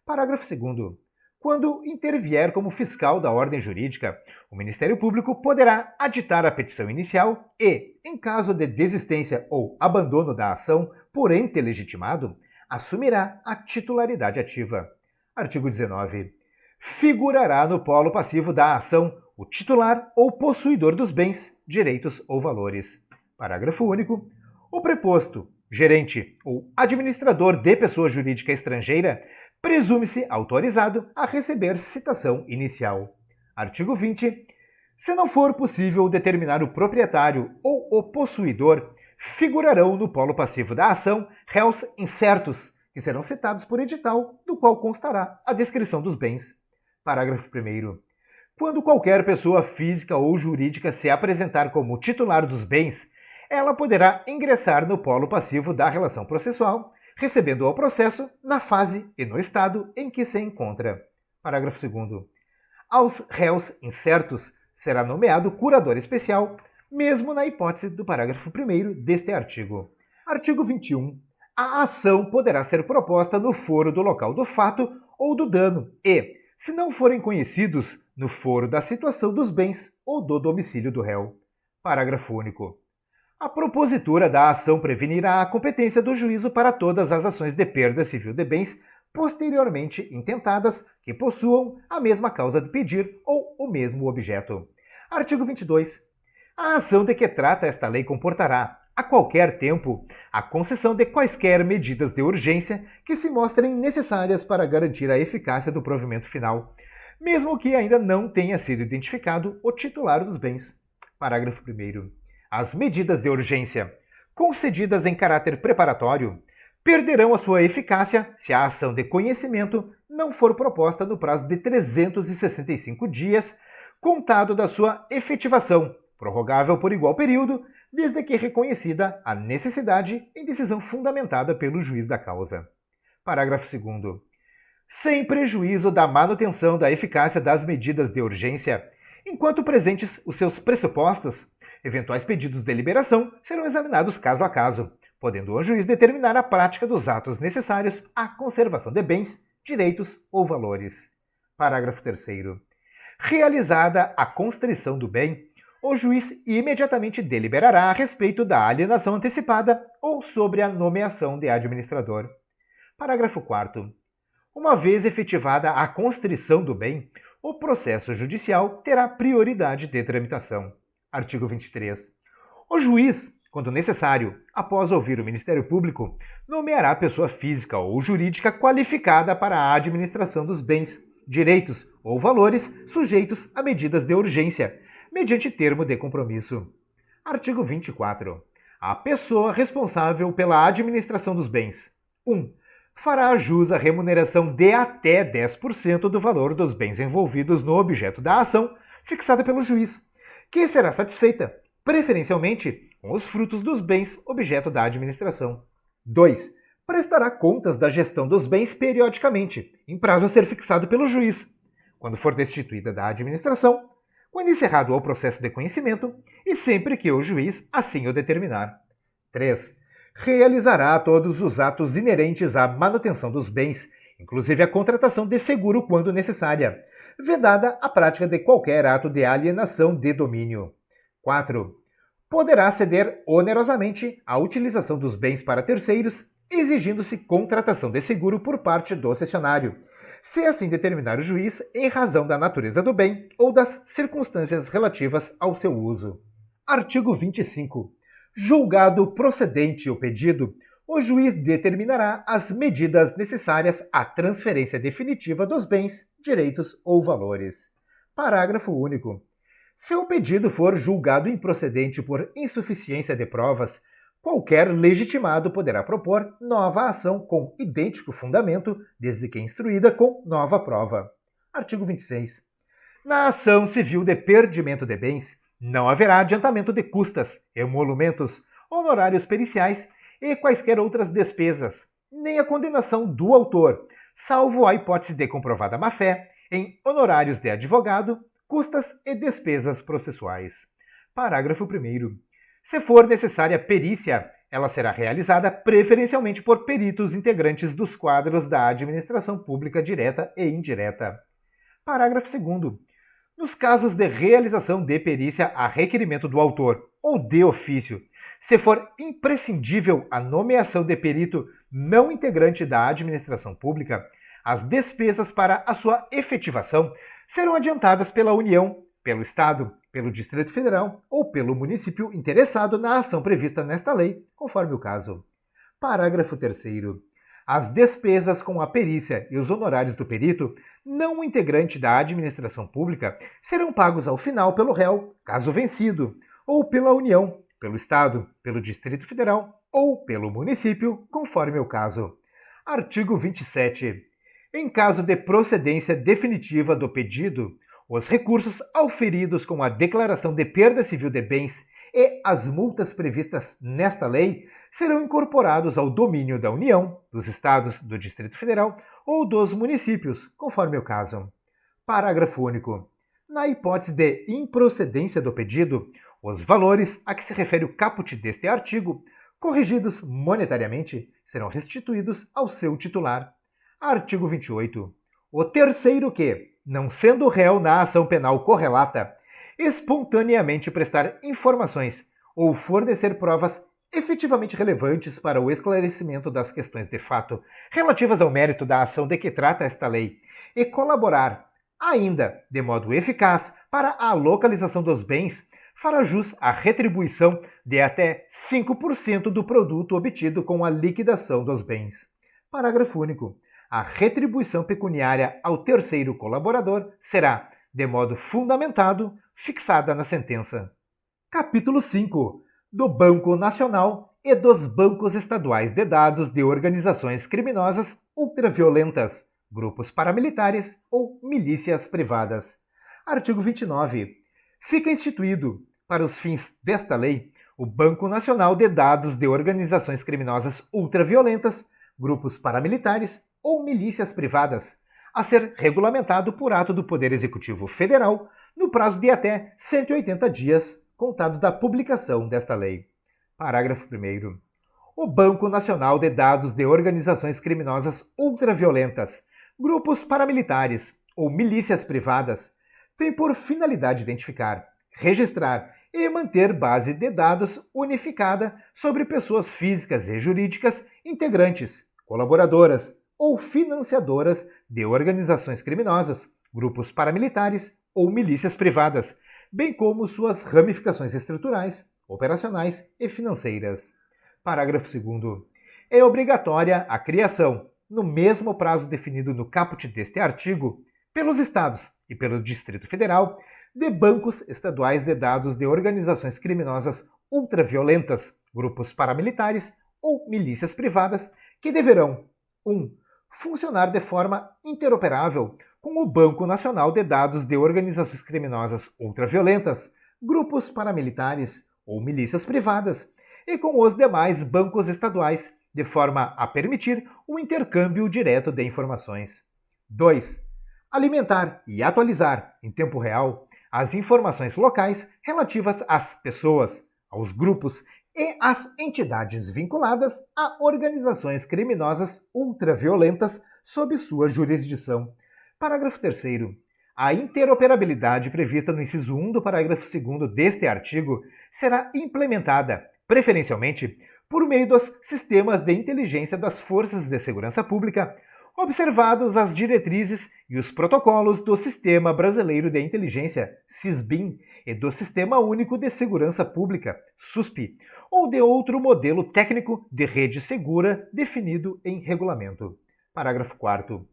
Parágrafo 2º. Quando intervier como fiscal da ordem jurídica, o Ministério Público poderá aditar a petição inicial e, em caso de desistência ou abandono da ação por ente legitimado, assumirá a titularidade ativa. Artigo 19. Figurará no polo passivo da ação o titular ou possuidor dos bens, direitos ou valores. Parágrafo único. O preposto, gerente ou administrador de pessoa jurídica estrangeira presume-se autorizado a receber citação inicial. Artigo 20. Se não for possível determinar o proprietário ou o possuidor, figurarão no polo passivo da ação réus incertos, que serão citados por edital, do qual constará a descrição dos bens. Parágrafo 1º. Quando qualquer pessoa física ou jurídica se apresentar como titular dos bens, ela poderá ingressar no polo passivo da relação processual, recebendo o processo na fase e no estado em que se encontra. Parágrafo 2º. Aos réus incertos será nomeado curador especial, mesmo na hipótese do parágrafo 1º deste artigo. Artigo 21. A ação poderá ser proposta no foro do local do fato ou do dano e, se não forem conhecidos, no foro da situação dos bens ou do domicílio do réu. Parágrafo único. A propositura da ação prevenirá a competência do juízo para todas as ações de perda civil de bens posteriormente intentadas que possuam a mesma causa de pedir ou o mesmo objeto. Artigo 22. A ação de que trata esta lei comportará, a qualquer tempo, a concessão de quaisquer medidas de urgência que se mostrem necessárias para garantir a eficácia do provimento final, mesmo que ainda não tenha sido identificado o titular dos bens. Parágrafo 1º. As medidas de urgência, concedidas em caráter preparatório, perderão a sua eficácia se a ação de conhecimento não for proposta no prazo de 365 dias, contado da sua efetivação, prorrogável por igual período, desde que reconhecida a necessidade em decisão fundamentada pelo juiz da causa. Parágrafo 2º. Sem prejuízo da manutenção da eficácia das medidas de urgência, enquanto presentes os seus pressupostos, eventuais pedidos de liberação serão examinados caso a caso, podendo o juiz determinar a prática dos atos necessários à conservação de bens, direitos ou valores. Parágrafo 3º. Realizada a constrição do bem, o juiz imediatamente deliberará a respeito da alienação antecipada ou sobre a nomeação de administrador. Parágrafo 4º. Uma vez efetivada a constrição do bem, o processo judicial terá prioridade de tramitação. Artigo 23. O juiz, quando necessário, após ouvir o Ministério Público, nomeará pessoa física ou jurídica qualificada para a administração dos bens, direitos ou valores sujeitos a medidas de urgência, mediante termo de compromisso. Artigo 24. A pessoa responsável pela administração dos bens. 1. Fará jus à remuneração de até 10% do valor dos bens envolvidos no objeto da ação, fixada pelo juiz, que será satisfeita, preferencialmente, com os frutos dos bens objeto da administração. 2. Prestará contas da gestão dos bens periodicamente, em prazo a ser fixado pelo juiz, quando for destituída da administração, quando encerrado o processo de conhecimento e sempre que o juiz assim o determinar. 3. Realizará todos os atos inerentes à manutenção dos bens, inclusive a contratação de seguro quando necessária, vedada a prática de qualquer ato de alienação de domínio. 4. Poderá ceder onerosamente a utilização dos bens para terceiros, exigindo-se contratação de seguro por parte do cessionário, se assim determinar o juiz em razão da natureza do bem ou das circunstâncias relativas ao seu uso. Artigo 25. Julgado procedente o pedido, o juiz determinará as medidas necessárias à transferência definitiva dos bens, direitos ou valores. Parágrafo único. Se o pedido for julgado improcedente por insuficiência de provas, qualquer legitimado poderá propor nova ação com idêntico fundamento, desde que instruída com nova prova. Artigo 26. Na ação civil de perdimento de bens, não haverá adiantamento de custas, emolumentos, honorários periciais e quaisquer outras despesas, nem a condenação do autor, salvo a hipótese de comprovada má-fé, em honorários de advogado, custas e despesas processuais. Parágrafo 1º. Se for necessária perícia, ela será realizada preferencialmente por peritos integrantes dos quadros da administração pública direta e indireta. Parágrafo 2º. Nos casos de realização de perícia a requerimento do autor ou de ofício, se for imprescindível a nomeação de perito não integrante da administração pública, as despesas para a sua efetivação serão adiantadas pela União, pelo Estado, pelo Distrito Federal ou pelo município interessado na ação prevista nesta lei, conforme o caso. Parágrafo 3º. As despesas com a perícia e os honorários do perito, não integrante da administração pública, serão pagos ao final pelo réu, caso vencido, ou pela União, pelo Estado, pelo Distrito Federal ou pelo município, conforme o caso. Artigo 27. Em caso de procedência definitiva do pedido, os recursos auferidos com a declaração de perda civil de bens e as multas previstas nesta lei serão incorporados ao domínio da União, dos Estados, do Distrito Federal ou dos municípios, conforme o caso. Parágrafo único. Na hipótese de improcedência do pedido, os valores a que se refere o caput deste artigo, corrigidos monetariamente, serão restituídos ao seu titular. Artigo 28. O terceiro que, não sendo réu na ação penal correlata, espontaneamente prestar informações ou fornecer provas efetivamente relevantes para o esclarecimento das questões de fato relativas ao mérito da ação de que trata esta lei e colaborar, ainda de modo eficaz, para a localização dos bens, fará jus à retribuição de até 5% do produto obtido com a liquidação dos bens. Parágrafo único. A retribuição pecuniária ao terceiro colaborador será, de modo fundamentado, fixada na sentença. Capítulo 5. Do Banco Nacional e dos bancos estaduais de dados de organizações criminosas ultraviolentas, grupos paramilitares ou milícias privadas. Artigo 29. Fica instituído, para os fins desta lei, o Banco Nacional de Dados de Organizações Criminosas Ultraviolentas, grupos paramilitares ou milícias privadas, a ser regulamentado por ato do Poder Executivo Federal no prazo de até 180 dias, contado da publicação desta lei. Parágrafo 1º. O Banco Nacional de Dados de Organizações Criminosas Ultraviolentas, grupos paramilitares ou milícias privadas, tem por finalidade identificar, registrar e manter base de dados unificada sobre pessoas físicas e jurídicas integrantes, colaboradoras ou financiadoras de organizações criminosas, grupos paramilitares ou milícias privadas, bem como suas ramificações estruturais, operacionais e financeiras. Parágrafo 2º. É obrigatória a criação, no mesmo prazo definido no caput deste artigo, pelos Estados e pelo Distrito Federal, de bancos estaduais de dados de organizações criminosas ultraviolentas, grupos paramilitares ou milícias privadas, que deverão 1. Funcionar de forma interoperável com o Banco Nacional de Dados de Organizações Criminosas Ultraviolentas, grupos paramilitares ou milícias privadas, e com os demais bancos estaduais, de forma a permitir o intercâmbio direto de informações. 2. Alimentar e atualizar, em tempo real, as informações locais relativas às pessoas, aos grupos e às entidades vinculadas a organizações criminosas ultraviolentas sob sua jurisdição. Parágrafo 3º. A interoperabilidade prevista no inciso 1 do parágrafo 2º deste artigo será implementada, preferencialmente, por meio dos sistemas de inteligência das Forças de Segurança Pública, observados as diretrizes e os protocolos do Sistema Brasileiro de Inteligência, SISBIN, e do Sistema Único de Segurança Pública, SUSP, ou de outro modelo técnico de rede segura definido em regulamento. Parágrafo 4º.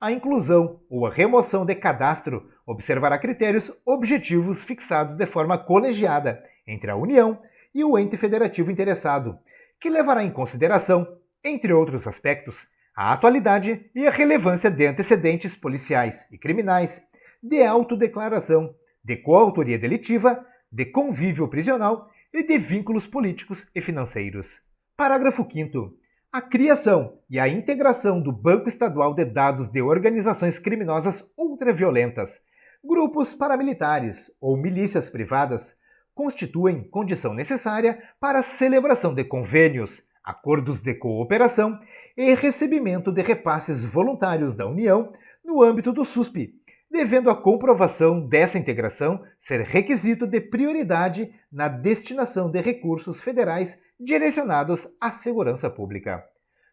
A inclusão ou a remoção de cadastro observará critérios objetivos fixados de forma colegiada entre a União e o ente federativo interessado, que levará em consideração, entre outros aspectos, a atualidade e a relevância de antecedentes policiais e criminais, de autodeclaração, de coautoria delitiva, de convívio prisional e de vínculos políticos e financeiros. Parágrafo 5º. A criação e a integração do Banco Estadual de Dados de Organizações Criminosas Ultraviolentas, grupos paramilitares ou milícias privadas, constituem condição necessária para a celebração de convênios, acordos de cooperação e recebimento de repasses voluntários da União no âmbito do SUSP, devendo a comprovação dessa integração ser requisito de prioridade na destinação de recursos federais direcionados à segurança pública.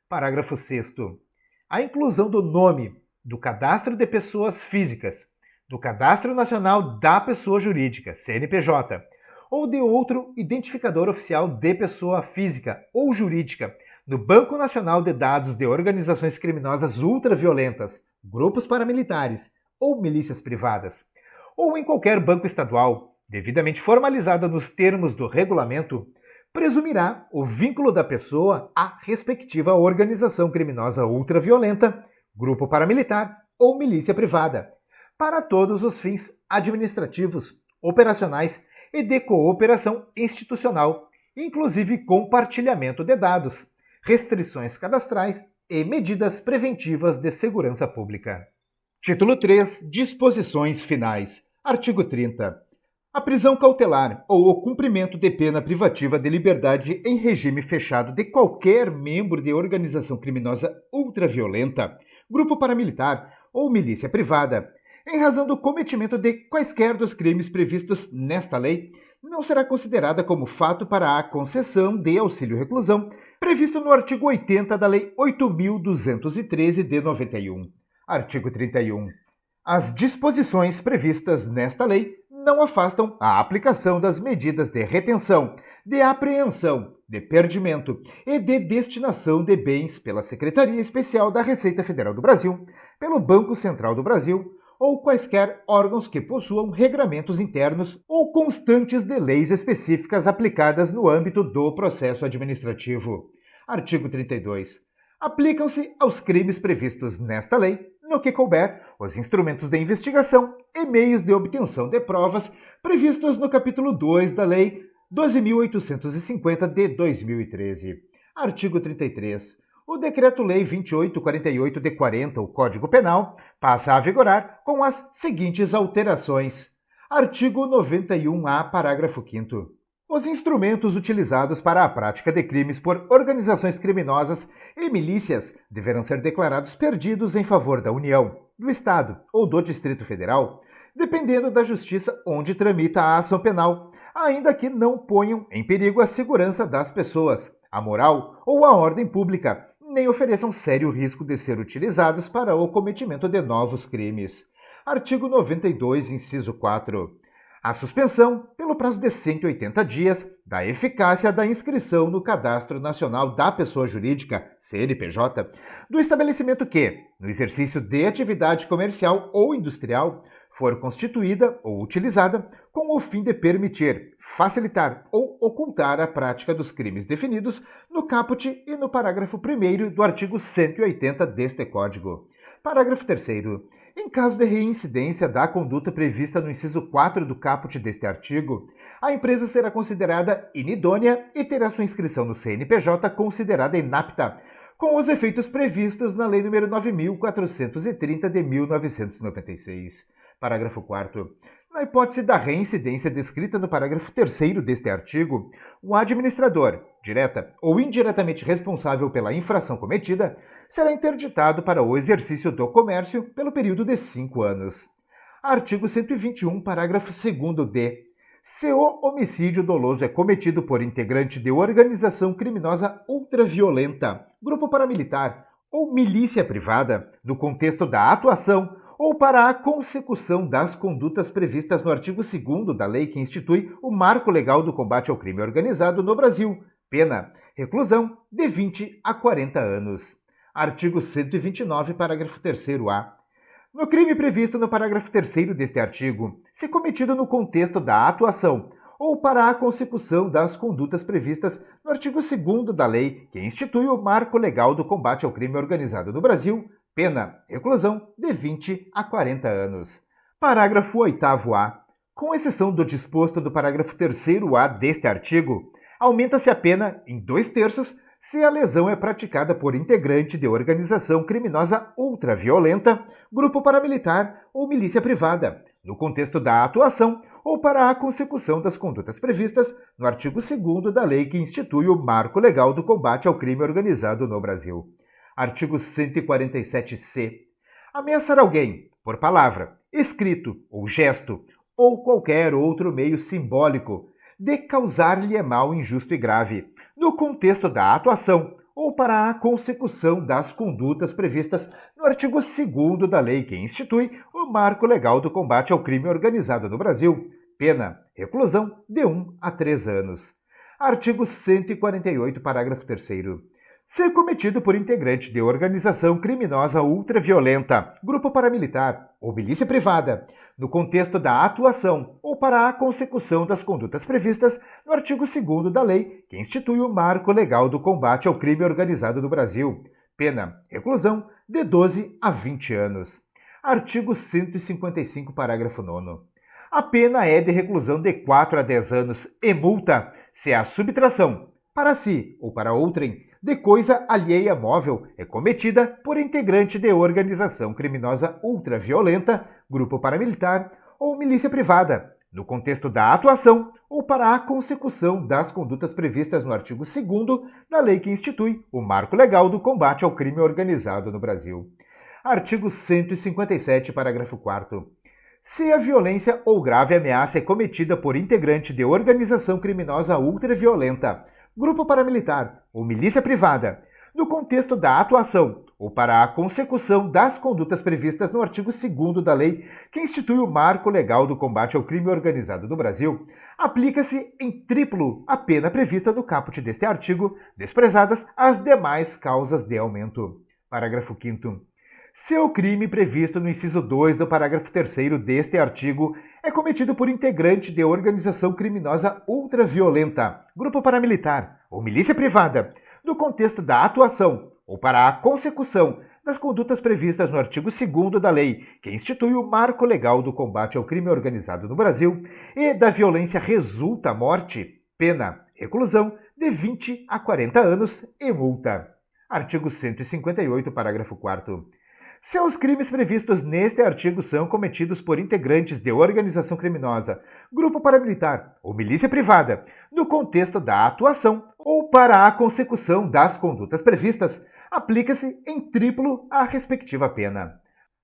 Parágrafo 6º. A inclusão do nome do Cadastro de Pessoas Físicas, do Cadastro Nacional da Pessoa Jurídica, CNPJ, ou de outro identificador oficial de pessoa física ou jurídica no Banco Nacional de Dados de Organizações Criminosas Ultraviolentas, grupos paramilitares ou milícias privadas, ou em qualquer banco estadual, devidamente formalizada nos termos do regulamento, presumirá o vínculo da pessoa à respectiva organização criminosa ultraviolenta, grupo paramilitar ou milícia privada, para todos os fins administrativos, operacionais e de cooperação institucional, inclusive compartilhamento de dados, restrições cadastrais e medidas preventivas de segurança pública. Título 3. Disposições finais. Artigo 30. A prisão cautelar ou o cumprimento de pena privativa de liberdade em regime fechado de qualquer membro de organização criminosa ultraviolenta, grupo paramilitar ou milícia privada, em razão do cometimento de quaisquer dos crimes previstos nesta lei, não será considerada como fato para a concessão de auxílio-reclusão previsto no artigo 80 da Lei 8.213 de 91. Artigo 31. As disposições previstas nesta lei não afastam a aplicação das medidas de retenção, de apreensão, de perdimento e de destinação de bens pela Secretaria Especial da Receita Federal do Brasil, pelo Banco Central do Brasil, ou quaisquer órgãos que possuam regramentos internos ou constantes de leis específicas aplicadas no âmbito do processo administrativo. Artigo 32. Aplicam-se aos crimes previstos nesta lei, no que couber, os instrumentos de investigação e meios de obtenção de provas previstos no capítulo 2 da Lei 12.850 de 2013. Artigo 33. O Decreto-Lei 2848 de 40, o Código Penal, passa a vigorar com as seguintes alterações. Artigo 91-A, parágrafo 5º. Os instrumentos utilizados para a prática de crimes por organizações criminosas e milícias deverão ser declarados perdidos em favor da União, do Estado ou do Distrito Federal, dependendo da justiça onde tramita a ação penal, ainda que não ponham em perigo a segurança das pessoas, a moral ou a ordem pública, nem ofereçam sério risco de ser utilizados para o cometimento de novos crimes. Artigo 92, inciso 4. A suspensão, pelo prazo de 180 dias, da eficácia da inscrição no Cadastro Nacional da Pessoa Jurídica, CNPJ, do estabelecimento que, no exercício de atividade comercial ou industrial, for constituída ou utilizada com o fim de permitir, facilitar ou ocultar a prática dos crimes definidos no caput e no parágrafo 1º do artigo 180 deste Código. Parágrafo 3º. Em caso de reincidência da conduta prevista no inciso 4 do caput deste artigo, a empresa será considerada inidônea e terá sua inscrição no CNPJ considerada inapta, com os efeitos previstos na Lei nº 9.430 de 1996. Parágrafo 4º. Na hipótese da reincidência descrita no parágrafo 3º deste artigo, o administrador, direta ou indiretamente responsável pela infração cometida, será interditado para o exercício do comércio pelo período de 5 anos. Artigo 121, parágrafo 2º-d. Se o homicídio doloso é cometido por integrante de organização criminosa ultraviolenta, grupo paramilitar ou milícia privada, no contexto da atuação ou para a consecução das condutas previstas no artigo 2º da lei que institui o Marco Legal do Combate ao Crime Organizado no Brasil, pena, reclusão de 20 a 40 anos. Artigo 129, parágrafo 3º-A. No crime previsto no parágrafo 3º deste artigo, se cometido no contexto da atuação ou para a consecução das condutas previstas no artigo 2º da lei que institui o Marco Legal do Combate ao Crime Organizado no Brasil, pena, reclusão de 20 a 40 anos. Parágrafo 8º-A. Com exceção do disposto do parágrafo 3º-A deste artigo, aumenta-se a pena em 2/3 se a lesão é praticada por integrante de organização criminosa ultraviolenta, grupo paramilitar ou milícia privada, no contexto da atuação ou para a consecução das condutas previstas no artigo 2º da lei que institui o Marco Legal do Combate ao Crime Organizado no Brasil. Artigo 147-C. Ameaçar alguém, por palavra, escrito ou gesto, ou qualquer outro meio simbólico, de causar-lhe mal injusto e grave, no contexto da atuação ou para a consecução das condutas previstas no artigo 2º da lei que institui o Marco Legal do Combate ao Crime Organizado no Brasil. Pena, reclusão de 1 a 3 anos. Artigo 148, parágrafo 3º. Ser cometido por integrante de organização criminosa ultraviolenta, grupo paramilitar ou milícia privada, no contexto da atuação ou para a consecução das condutas previstas no artigo 2º da lei que institui o Marco Legal do Combate ao Crime Organizado no Brasil. Pena, reclusão de 12 a 20 anos. Artigo 155, parágrafo 9º. A pena é de reclusão de 4 a 10 anos e multa se a subtração, para si ou para outrem, de coisa alheia móvel é cometida por integrante de organização criminosa ultraviolenta, grupo paramilitar ou milícia privada, no contexto da atuação ou para a consecução das condutas previstas no artigo 2º da lei que institui o Marco Legal do Combate ao Crime Organizado no Brasil. Artigo 157, parágrafo 4º. Se a violência ou grave ameaça é cometida por integrante de organização criminosa ultraviolenta, grupo paramilitar ou milícia privada, no contexto da atuação ou para a consecução das condutas previstas no artigo 2º da lei que institui o Marco Legal do Combate ao Crime Organizado do Brasil, aplica-se em triplo a pena prevista no caput deste artigo, desprezadas as demais causas de aumento. Parágrafo 5º. Se o crime previsto no inciso 2 do parágrafo 3º deste artigo é cometido por integrante de organização criminosa ultraviolenta, grupo paramilitar ou milícia privada, no contexto da atuação ou para a consecução das condutas previstas no artigo 2º da lei que institui o Marco Legal do Combate ao Crime Organizado no Brasil e da violência resulta a morte, pena, reclusão de 20 a 40 anos e multa. Artigo 158, parágrafo 4º. Se os crimes previstos neste artigo são cometidos por integrantes de organização criminosa, grupo paramilitar ou milícia privada, no contexto da atuação ou para a consecução das condutas previstas, aplica-se em triplo a respectiva pena.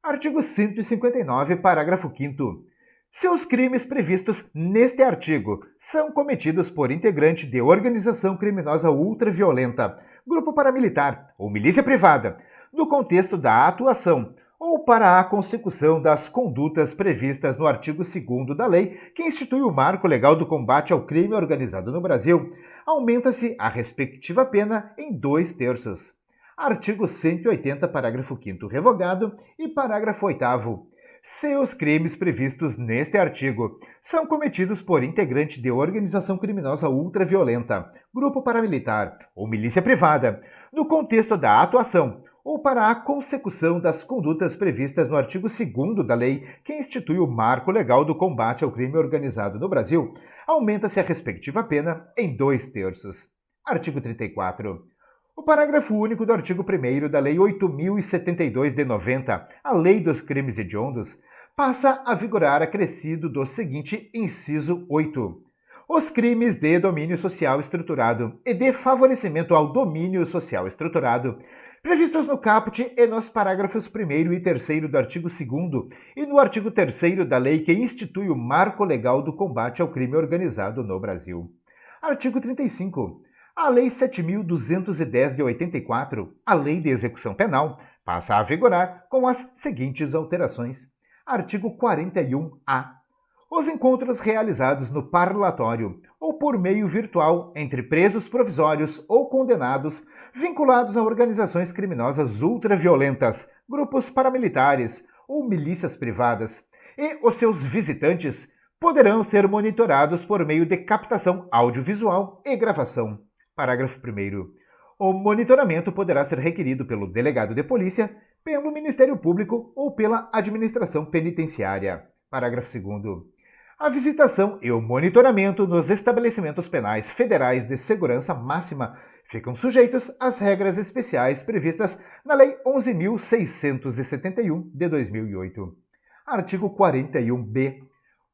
Artigo 159, parágrafo 5º. Se os crimes previstos neste artigo são cometidos por integrante de organização criminosa ultraviolenta, grupo paramilitar ou milícia privada, no contexto da atuação ou para a consecução das condutas previstas no artigo 2º da lei que institui o Marco Legal do Combate ao Crime Organizado no Brasil, aumenta-se a respectiva pena em 2/3. Artigo 180, parágrafo 5º revogado e parágrafo 8º. Se os crimes previstos neste artigo são cometidos por integrante de organização criminosa ultraviolenta, grupo paramilitar ou milícia privada, no contexto da atuação ou para a consecução das condutas previstas no artigo 2º da lei que institui o Marco Legal do Combate ao Crime Organizado no Brasil, aumenta-se a respectiva pena em 2/3. Artigo 34. O parágrafo único do artigo 1º da Lei 8.072 de 90, a Lei dos Crimes Hediondos, passa a vigorar acrescido do seguinte inciso 8. Os crimes de domínio social estruturado e de favorecimento ao domínio social estruturado, previstos no caput e nos parágrafos 1º e 3º do artigo 2º e no artigo 3º da lei que institui o Marco Legal do Combate ao Crime Organizado no Brasil. Artigo 35. A Lei 7.210 de 84, a Lei de Execução Penal, passa a vigorar com as seguintes alterações. Artigo 41-A. Os encontros realizados no parlatório ou por meio virtual entre presos provisórios ou condenados vinculados a organizações criminosas ultraviolentas, grupos paramilitares ou milícias privadas e os seus visitantes poderão ser monitorados por meio de captação audiovisual e gravação. Parágrafo 1º. O monitoramento poderá ser requerido pelo delegado de polícia, pelo Ministério Público ou pela administração penitenciária. Parágrafo 2º. A visitação e o monitoramento nos estabelecimentos penais federais de segurança máxima ficam sujeitos às regras especiais previstas na Lei 11.671 de 2008. Artigo 41b.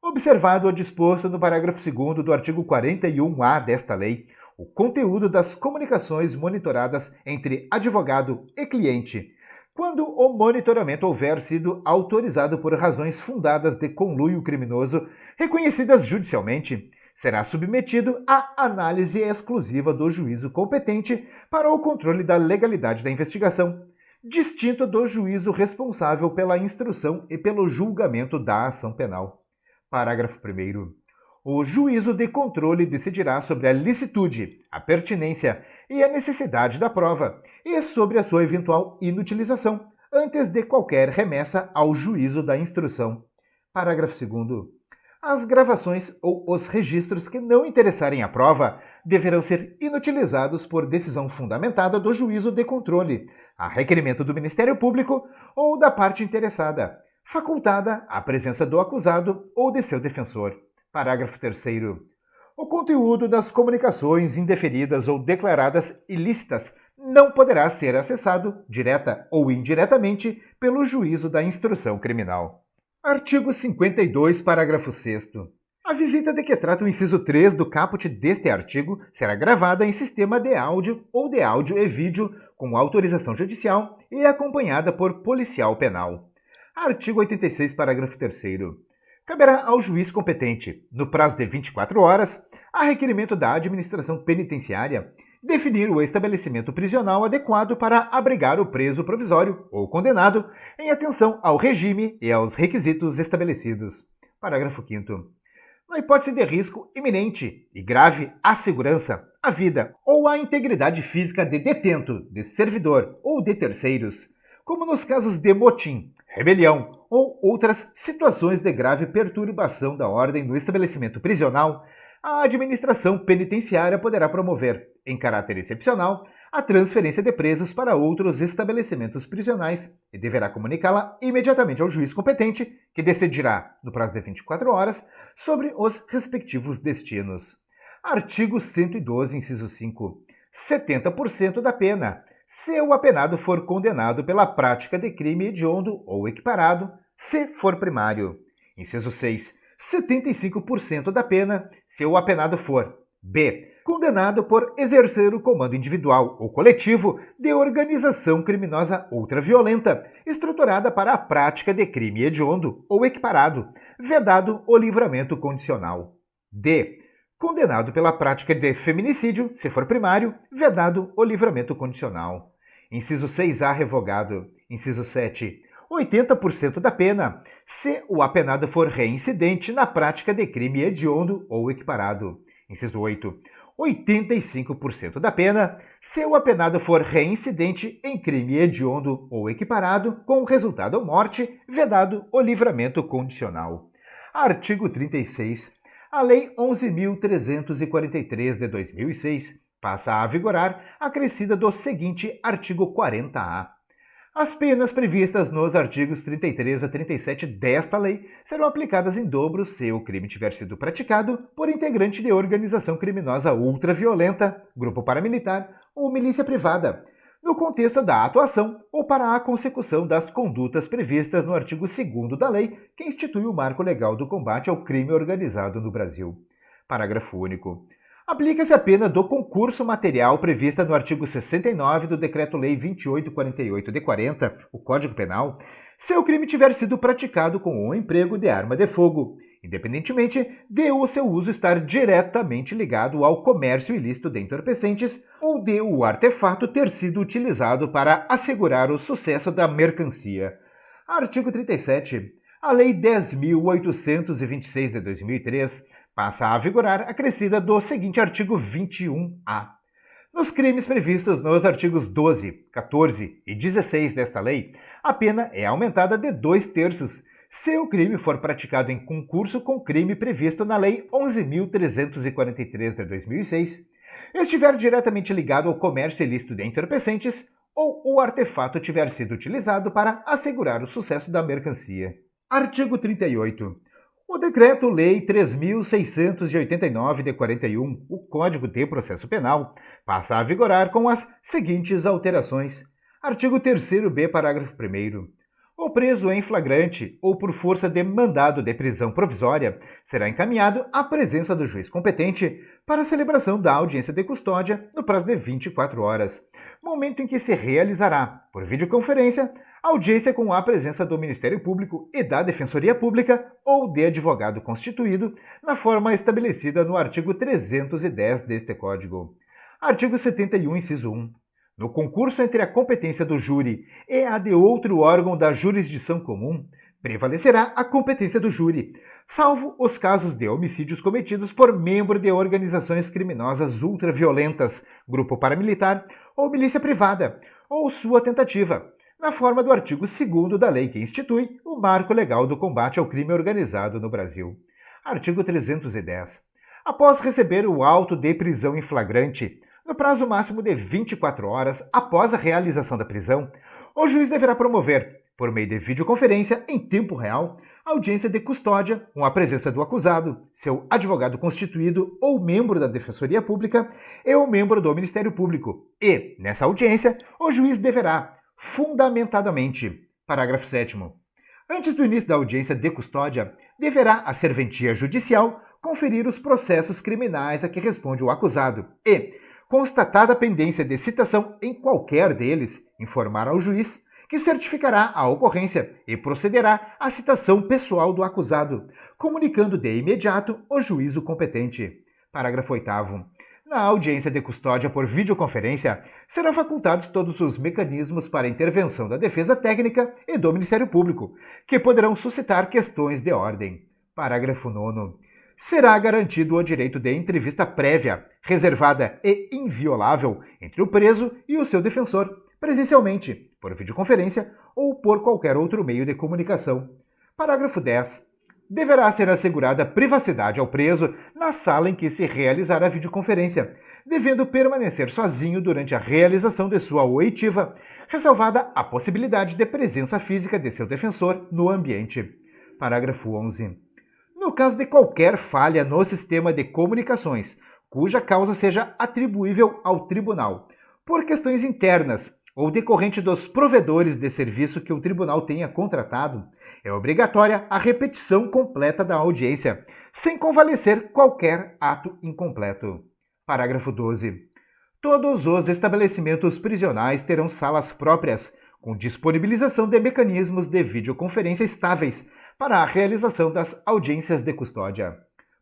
Observado o disposto no parágrafo 2º do artigo 41-A desta lei, o conteúdo das comunicações monitoradas entre advogado e cliente, quando o monitoramento houver sido autorizado por razões fundadas de conluio criminoso reconhecidas judicialmente, será submetido à análise exclusiva do juízo competente para o controle da legalidade da investigação, distinto do juízo responsável pela instrução e pelo julgamento da ação penal. Parágrafo 1º. O juízo de controle decidirá sobre a licitude, a pertinência e a necessidade da prova e sobre a sua eventual inutilização, antes de qualquer remessa ao juízo da instrução. Parágrafo 2º. As gravações ou os registros que não interessarem à prova deverão ser inutilizados por decisão fundamentada do juízo de controle, a requerimento do Ministério Público ou da parte interessada, facultada a presença do acusado ou de seu defensor. Parágrafo 3º. O conteúdo das comunicações indeferidas ou declaradas ilícitas não poderá ser acessado, direta ou indiretamente, pelo juízo da instrução criminal. Artigo 52, parágrafo 6º. A visita de que trata o inciso 3 do caput deste artigo será gravada em sistema de áudio ou de áudio e vídeo com autorização judicial e acompanhada por policial penal. Artigo 86, parágrafo 3º. Caberá ao juiz competente, no prazo de 24 horas, a requerimento da administração penitenciária, definir o estabelecimento prisional adequado para abrigar o preso provisório ou condenado, em atenção ao regime e aos requisitos estabelecidos. Parágrafo 5º. Na hipótese de risco iminente e grave à segurança, à vida ou à integridade física de detento, de servidor ou de terceiros, como nos casos de motim, rebelião ou outras situações de grave perturbação da ordem no estabelecimento prisional, a administração penitenciária poderá promover, em caráter excepcional, a transferência de presos para outros estabelecimentos prisionais e deverá comunicá-la imediatamente ao juiz competente, que decidirá, no prazo de 24 horas, sobre os respectivos destinos. Artigo 112, inciso 5. 70% da pena, se o apenado for condenado pela prática de crime hediondo ou equiparado, se for primário. Inciso 6. 75% da pena, se o apenado for b. Condenado por exercer o comando individual ou coletivo de organização criminosa ultraviolenta, estruturada para a prática de crime hediondo ou equiparado, vedado o livramento condicional. d. Condenado pela prática de feminicídio, se for primário, vedado o livramento condicional. Inciso 6A revogado. Inciso 7. 80% da pena, se o apenado for reincidente na prática de crime hediondo ou equiparado. Inciso 8. 85% da pena, se o apenado for reincidente em crime hediondo ou equiparado, com resultado ou morte, vedado o livramento condicional. Artigo 36. A Lei 11.343 de 2006 passa a vigorar, acrescida do seguinte artigo 40A. As penas previstas nos artigos 33 a 37 desta lei serão aplicadas em dobro se o crime tiver sido praticado por integrante de organização criminosa ultraviolenta, grupo paramilitar ou milícia privada, no contexto da atuação ou para a consecução das condutas previstas no artigo 2º da lei que institui o marco legal do combate ao crime organizado no Brasil. Parágrafo único. Aplica-se a pena do concurso material prevista no artigo 69 do Decreto-Lei 2848 de 40, o Código Penal, se o crime tiver sido praticado com o emprego de arma de fogo, independentemente de o seu uso estar diretamente ligado ao comércio ilícito de entorpecentes ou de o artefato ter sido utilizado para assegurar o sucesso da mercancia. Artigo 37. A Lei 10.826 de 2003 passa a vigorar, acrescida do seguinte artigo 21A. Nos crimes previstos nos artigos 12, 14 e 16 desta lei, a pena é aumentada de 2/3, se o crime for praticado em concurso com crime previsto na Lei 11.343 de 2006, estiver diretamente ligado ao comércio ilícito de entorpecentes ou o artefato tiver sido utilizado para assegurar o sucesso da mercancia. Artigo 38. O Decreto-Lei 3.689 de 41, o Código de Processo Penal, passa a vigorar com as seguintes alterações. Artigo 3º-B, parágrafo 1º. O preso em flagrante ou por força de mandado de prisão provisória será encaminhado à presença do juiz competente para a celebração da audiência de custódia no prazo de 24 horas, momento em que se realizará, por videoconferência, audiência com a presença do Ministério Público e da Defensoria Pública ou de advogado constituído, na forma estabelecida no artigo 310 deste Código. Artigo 71, inciso 1. No concurso entre a competência do júri e a de outro órgão da jurisdição comum, prevalecerá a competência do júri, salvo os casos de homicídios cometidos por membro de organizações criminosas ultraviolentas, grupo paramilitar ou milícia privada, ou sua tentativa, na forma do artigo 2º da lei que institui o Marco Legal do Combate ao Crime Organizado no Brasil. Artigo 310. Após receber o auto de prisão em flagrante, no prazo máximo de 24 horas após a realização da prisão, o juiz deverá promover, por meio de videoconferência em tempo real, audiência de custódia com a presença do acusado, seu advogado constituído ou membro da Defensoria Pública e o membro do Ministério Público. E, nessa audiência, o juiz deverá, fundamentadamente, parágrafo 7º, antes do início da audiência de custódia, deverá a serventia judicial conferir os processos criminais a que responde o acusado e, constatada a pendência de citação em qualquer deles, informar ao juiz, que certificará a ocorrência e procederá à citação pessoal do acusado, comunicando de imediato o juízo competente. Parágrafo 8º. Na audiência de custódia por videoconferência, serão facultados todos os mecanismos para a intervenção da defesa técnica e do Ministério Público, que poderão suscitar questões de ordem. Parágrafo 9º. Será garantido o direito de entrevista prévia, reservada e inviolável entre o preso e o seu defensor, presencialmente, por videoconferência ou por qualquer outro meio de comunicação. Parágrafo 10. Deverá ser assegurada privacidade ao preso na sala em que se realizar a videoconferência, devendo permanecer sozinho durante a realização de sua oitiva, ressalvada a possibilidade de presença física de seu defensor no ambiente. Parágrafo 11. No caso de qualquer falha no sistema de comunicações, cuja causa seja atribuível ao tribunal, por questões internas ou decorrente dos provedores de serviço que o tribunal tenha contratado, é obrigatória a repetição completa da audiência, sem convalescer qualquer ato incompleto. Parágrafo 12. Todos os estabelecimentos prisionais terão salas próprias, com disponibilização de mecanismos de videoconferência estáveis para a realização das audiências de custódia.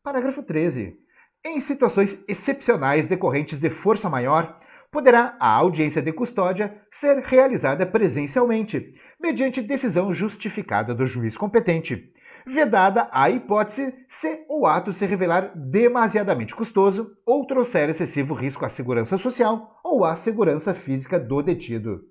Parágrafo 13. Em situações excepcionais decorrentes de força maior, poderá a audiência de custódia ser realizada presencialmente, mediante decisão justificada do juiz competente, vedada a hipótese se o ato se revelar demasiadamente custoso ou trouxer excessivo risco à segurança social ou à segurança física do detido.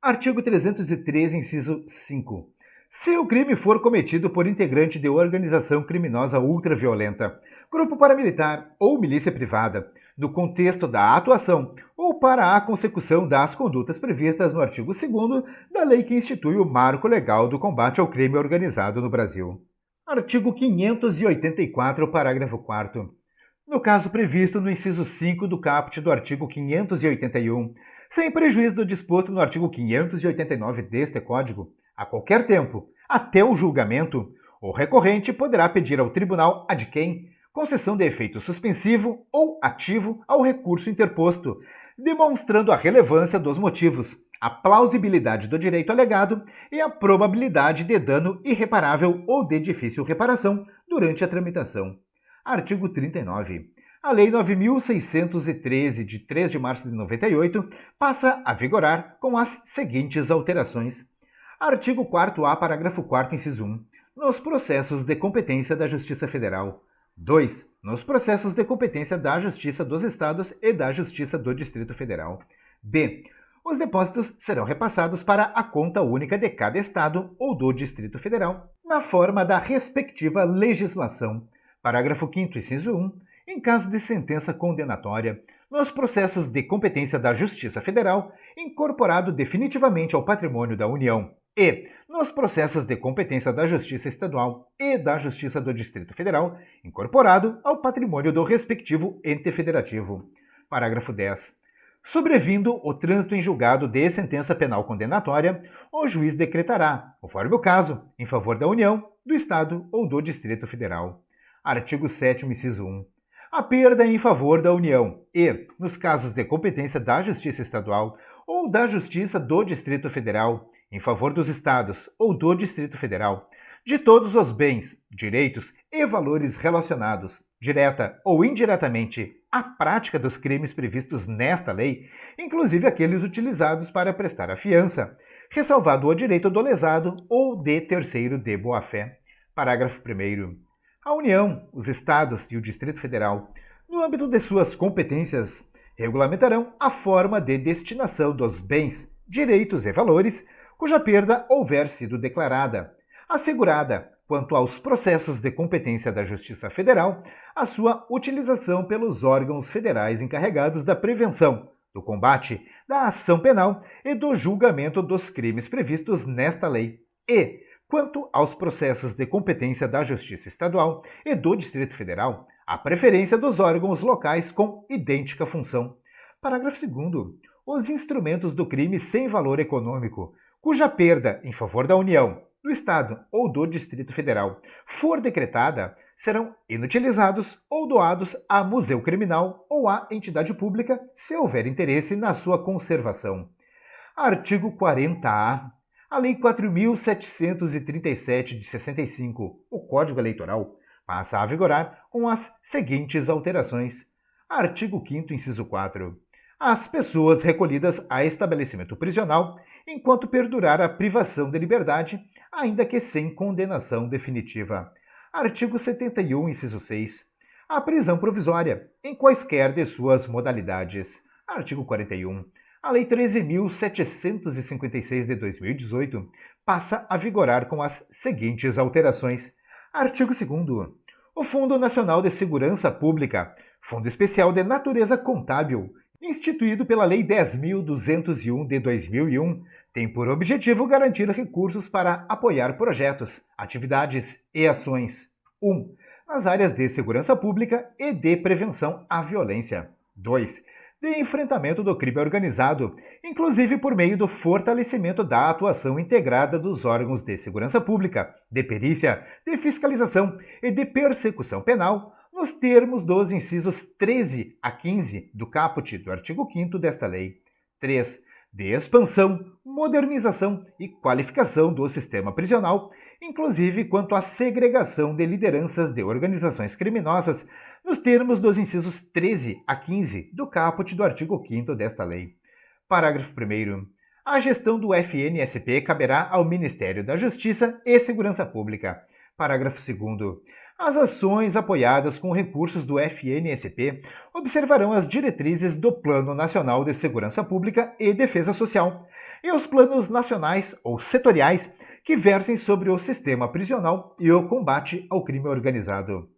Artigo 313, inciso 5. Se o crime for cometido por integrante de organização criminosa ultraviolenta, grupo paramilitar ou milícia privada, no contexto da atuação ou para a consecução das condutas previstas no artigo 2º da lei que institui o Marco Legal do Combate ao Crime Organizado no Brasil. Artigo 584, parágrafo 4º. No caso previsto no inciso 5 do caput do artigo 581, sem prejuízo do disposto no artigo 589 deste Código, a qualquer tempo, até o julgamento, o recorrente poderá pedir ao tribunal ad quem concessão de efeito suspensivo ou ativo ao recurso interposto, demonstrando a relevância dos motivos, a plausibilidade do direito alegado e a probabilidade de dano irreparável ou de difícil reparação durante a tramitação. Artigo 39. A Lei 9.613, de 3 de março de 98, passa a vigorar com as seguintes alterações. Artigo 4º-A, parágrafo 4º, inciso 1. Nos processos de competência da Justiça Federal. 2. Nos processos de competência da Justiça dos Estados e da Justiça do Distrito Federal. B. Os depósitos serão repassados para a conta única de cada Estado ou do Distrito Federal, na forma da respectiva legislação. Parágrafo 5º, inciso 1. Em caso de sentença condenatória, nos processos de competência da Justiça Federal, incorporado definitivamente ao patrimônio da União, e, nos processos de competência da Justiça Estadual e da Justiça do Distrito Federal, incorporado ao patrimônio do respectivo ente federativo. Parágrafo 10. Sobrevindo o trânsito em julgado de sentença penal condenatória, o juiz decretará, conforme o caso, em favor da União, do Estado ou do Distrito Federal. Artigo 7º, inciso 1. A perda em favor da União e, nos casos de competência da Justiça Estadual ou da Justiça do Distrito Federal, em favor dos Estados ou do Distrito Federal, de todos os bens, direitos e valores relacionados, direta ou indiretamente, à prática dos crimes previstos nesta lei, inclusive aqueles utilizados para prestar a fiança, ressalvado o direito do lesado ou de terceiro de boa-fé. Parágrafo 1º. A União, os Estados e o Distrito Federal, no âmbito de suas competências, regulamentarão a forma de destinação dos bens, direitos e valores cuja perda houver sido declarada, assegurada, quanto aos processos de competência da Justiça Federal, a sua utilização pelos órgãos federais encarregados da prevenção, do combate, da ação penal e do julgamento dos crimes previstos nesta lei, e, quanto aos processos de competência da Justiça Estadual e do Distrito Federal, a preferência dos órgãos locais com idêntica função. Parágrafo 2º. Os instrumentos do crime sem valor econômico, cuja perda em favor da União, do Estado ou do Distrito Federal for decretada, serão inutilizados ou doados a museu criminal ou à entidade pública se houver interesse na sua conservação. Artigo 40-A. A Lei 4.737 de 65, o Código Eleitoral, passa a vigorar com as seguintes alterações. Artigo 5º, inciso 4. As pessoas recolhidas a estabelecimento prisional, enquanto perdurar a privação de liberdade, ainda que sem condenação definitiva. Artigo 71, inciso 6. A prisão provisória, em quaisquer de suas modalidades. Artigo 41. A Lei 13.756 de 2018 passa a vigorar com as seguintes alterações. Artigo 2º. O Fundo Nacional de Segurança Pública, Fundo Especial de Natureza Contábil, instituído pela Lei 10.201 de 2001, tem por objetivo garantir recursos para apoiar projetos, atividades e ações 1. Nas áreas de segurança pública e de prevenção à violência. 2. De enfrentamento do crime organizado, inclusive por meio do fortalecimento da atuação integrada dos órgãos de segurança pública, de perícia, de fiscalização e de persecução penal, nos termos dos incisos 13 a 15 do caput do artigo 5º desta lei. 3. De expansão, modernização e qualificação do sistema prisional, inclusive quanto à segregação de lideranças de organizações criminosas, nos termos dos incisos 13 a 15 do caput do artigo 5º desta lei. Parágrafo 1º. A gestão do FNSP caberá ao Ministério da Justiça e Segurança Pública. Parágrafo 2º. As ações apoiadas com recursos do FNSP observarão as diretrizes do Plano Nacional de Segurança Pública e Defesa Social e os planos nacionais ou setoriais que versem sobre o sistema prisional e o combate ao crime organizado.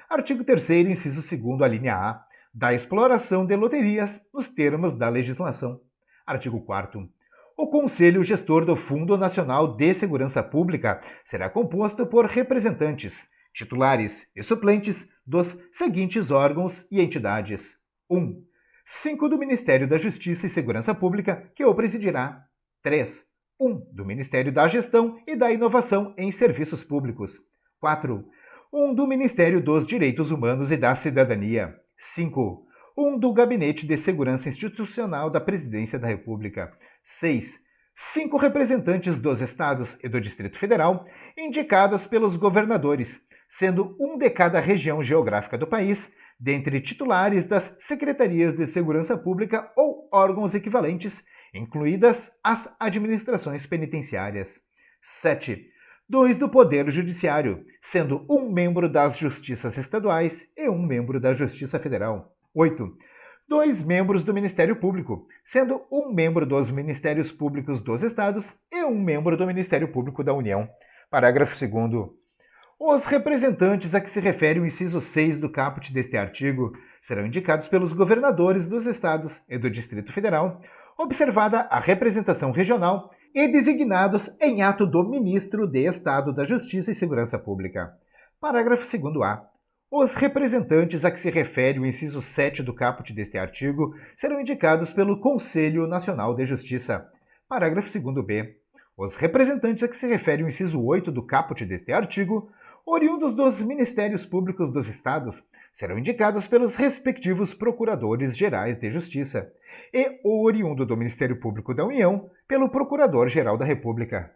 Artigo 3º, inciso 2º, a linha A, da exploração de loterias nos termos da legislação. Artigo 4º. O Conselho Gestor do Fundo Nacional de Segurança Pública será composto por representantes, titulares e suplentes dos seguintes órgãos e entidades. 1. 5 do Ministério da Justiça e Segurança Pública, que o presidirá. 3. 1 do Ministério da Gestão e da Inovação em Serviços Públicos. 4. 1 do Ministério dos Direitos Humanos e da Cidadania. 5. 1 do Gabinete de Segurança Institucional da Presidência da República. 6. 5 representantes dos Estados e do Distrito Federal, indicados pelos governadores, sendo um de cada região geográfica do país, dentre titulares das Secretarias de Segurança Pública ou órgãos equivalentes, incluídas as administrações penitenciárias. 7. 2 do Poder Judiciário, sendo um membro das Justiças Estaduais e um membro da Justiça Federal. 8. 2 membros do Ministério Público, sendo um membro dos Ministérios Públicos dos Estados e um membro do Ministério Público da União. Parágrafo 2º. Os representantes a que se refere o inciso 6 do caput deste artigo serão indicados pelos governadores dos Estados e do Distrito Federal, observada a representação regional, e designados em ato do Ministro de Estado da Justiça e Segurança Pública. Parágrafo 2º-A. Os representantes a que se refere o inciso 7 do caput deste artigo serão indicados pelo Conselho Nacional de Justiça. Parágrafo 2º-b. Os representantes a que se refere o inciso 8 do caput deste artigo, oriundos dos Ministérios Públicos dos Estados, serão indicados pelos respectivos Procuradores Gerais de Justiça e o oriundo do Ministério Público da União pelo Procurador-Geral da República.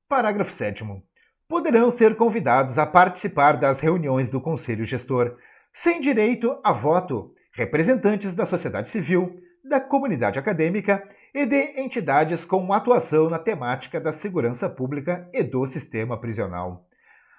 Parágrafo 7º. Poderão ser convidados a participar das reuniões do Conselho Gestor, sem direito a voto, representantes da sociedade civil, da comunidade acadêmica e de entidades com atuação na temática da segurança pública e do sistema prisional.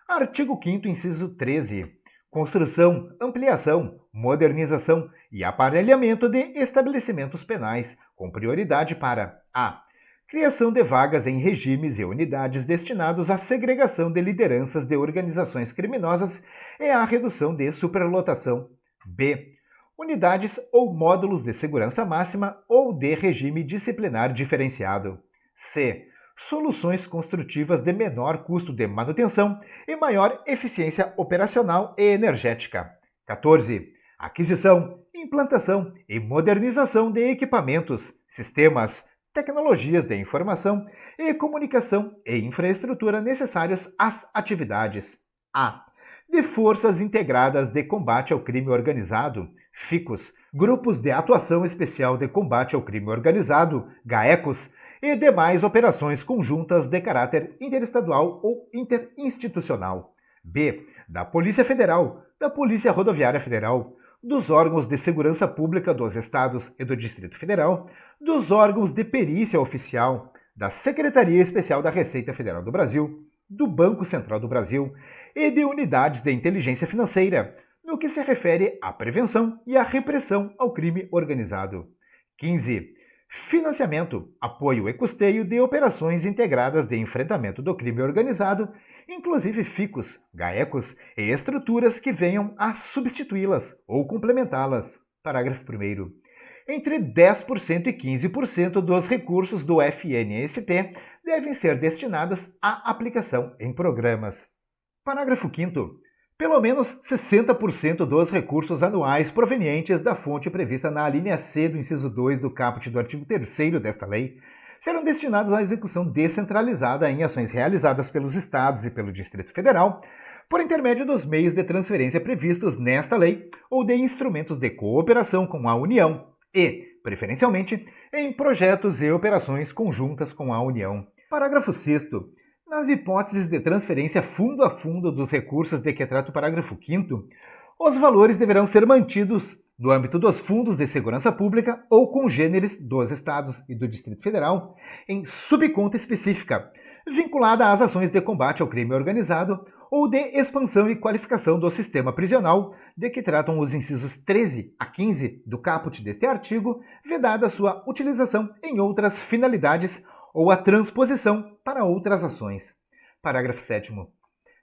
Artigo 5º, inciso 13. Construção, ampliação, modernização e aparelhamento de estabelecimentos penais, com prioridade para a. Criação de vagas em regimes e unidades destinados à segregação de lideranças de organizações criminosas e à redução de superlotação. B. Unidades ou módulos de segurança máxima ou de regime disciplinar diferenciado. C. Soluções construtivas de menor custo de manutenção e maior eficiência operacional e energética. 14. Aquisição, implantação e modernização de equipamentos, sistemas, tecnologias de informação e comunicação e infraestrutura necessários às atividades a. De Forças Integradas de Combate ao Crime Organizado, FICOS, Grupos de Atuação Especial de Combate ao Crime Organizado, GAECOS, e demais operações conjuntas de caráter interestadual ou interinstitucional. B. Da Polícia Federal, da Polícia Rodoviária Federal, dos órgãos de segurança pública dos Estados e do Distrito Federal, dos órgãos de perícia oficial, da Secretaria Especial da Receita Federal do Brasil, do Banco Central do Brasil e de unidades de inteligência financeira, no que se refere à prevenção e à repressão ao crime organizado. 15. Financiamento, apoio e custeio de operações integradas de enfrentamento do crime organizado, inclusive FICOS, GAECOS e estruturas que venham a substituí-las ou complementá-las. Parágrafo 1º. Entre 10% e 15% dos recursos do FNSP devem ser destinados à aplicação em programas. Parágrafo 5º. Pelo menos 60% dos recursos anuais provenientes da fonte prevista na alínea C do inciso 2 do caput do artigo 3º desta lei serão destinados à execução descentralizada em ações realizadas pelos Estados e pelo Distrito Federal por intermédio dos meios de transferência previstos nesta lei ou de instrumentos de cooperação com a União e, preferencialmente, em projetos e operações conjuntas com a União. Parágrafo 6º. Nas hipóteses de transferência fundo a fundo dos recursos de que trata o parágrafo 5º, os valores deverão ser mantidos no âmbito dos fundos de segurança pública ou congêneres dos Estados e do Distrito Federal em subconta específica, vinculada às ações de combate ao crime organizado ou de expansão e qualificação do sistema prisional, de que tratam os incisos 13 a 15 do caput deste artigo, vedada sua utilização em outras finalidades ou a transposição para outras ações. Parágrafo 7º.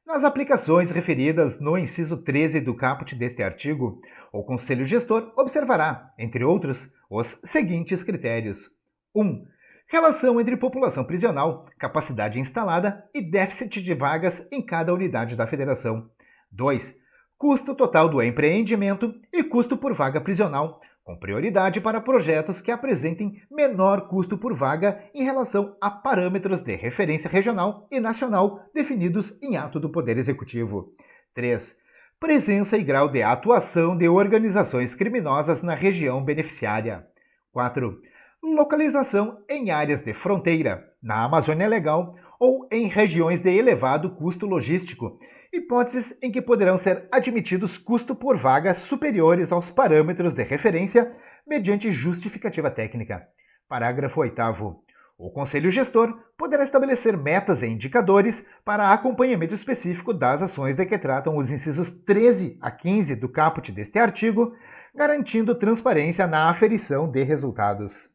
Nas aplicações referidas no inciso 13 do caput deste artigo, o Conselho Gestor observará, entre outros, os seguintes critérios. 1. Relação entre população prisional, capacidade instalada e déficit de vagas em cada unidade da Federação. 2. Custo total do empreendimento e custo por vaga prisional, com prioridade para projetos que apresentem menor custo por vaga em relação a parâmetros de referência regional e nacional definidos em ato do Poder Executivo. 3. Presença e grau de atuação de organizações criminosas na região beneficiária. 4. Localização em áreas de fronteira, na Amazônia Legal ou em regiões de elevado custo logístico, hipóteses em que poderão ser admitidos custo por vaga superiores aos parâmetros de referência mediante justificativa técnica. Parágrafo 8º. O Conselho Gestor poderá estabelecer metas e indicadores para acompanhamento específico das ações de que tratam os incisos 13 a 15 do caput deste artigo, garantindo transparência na aferição de resultados.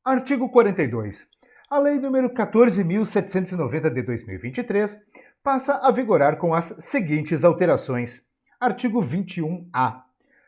Artigo 42. A Lei nº 14.790 de 2023 passa a vigorar com as seguintes alterações. Artigo 21-A.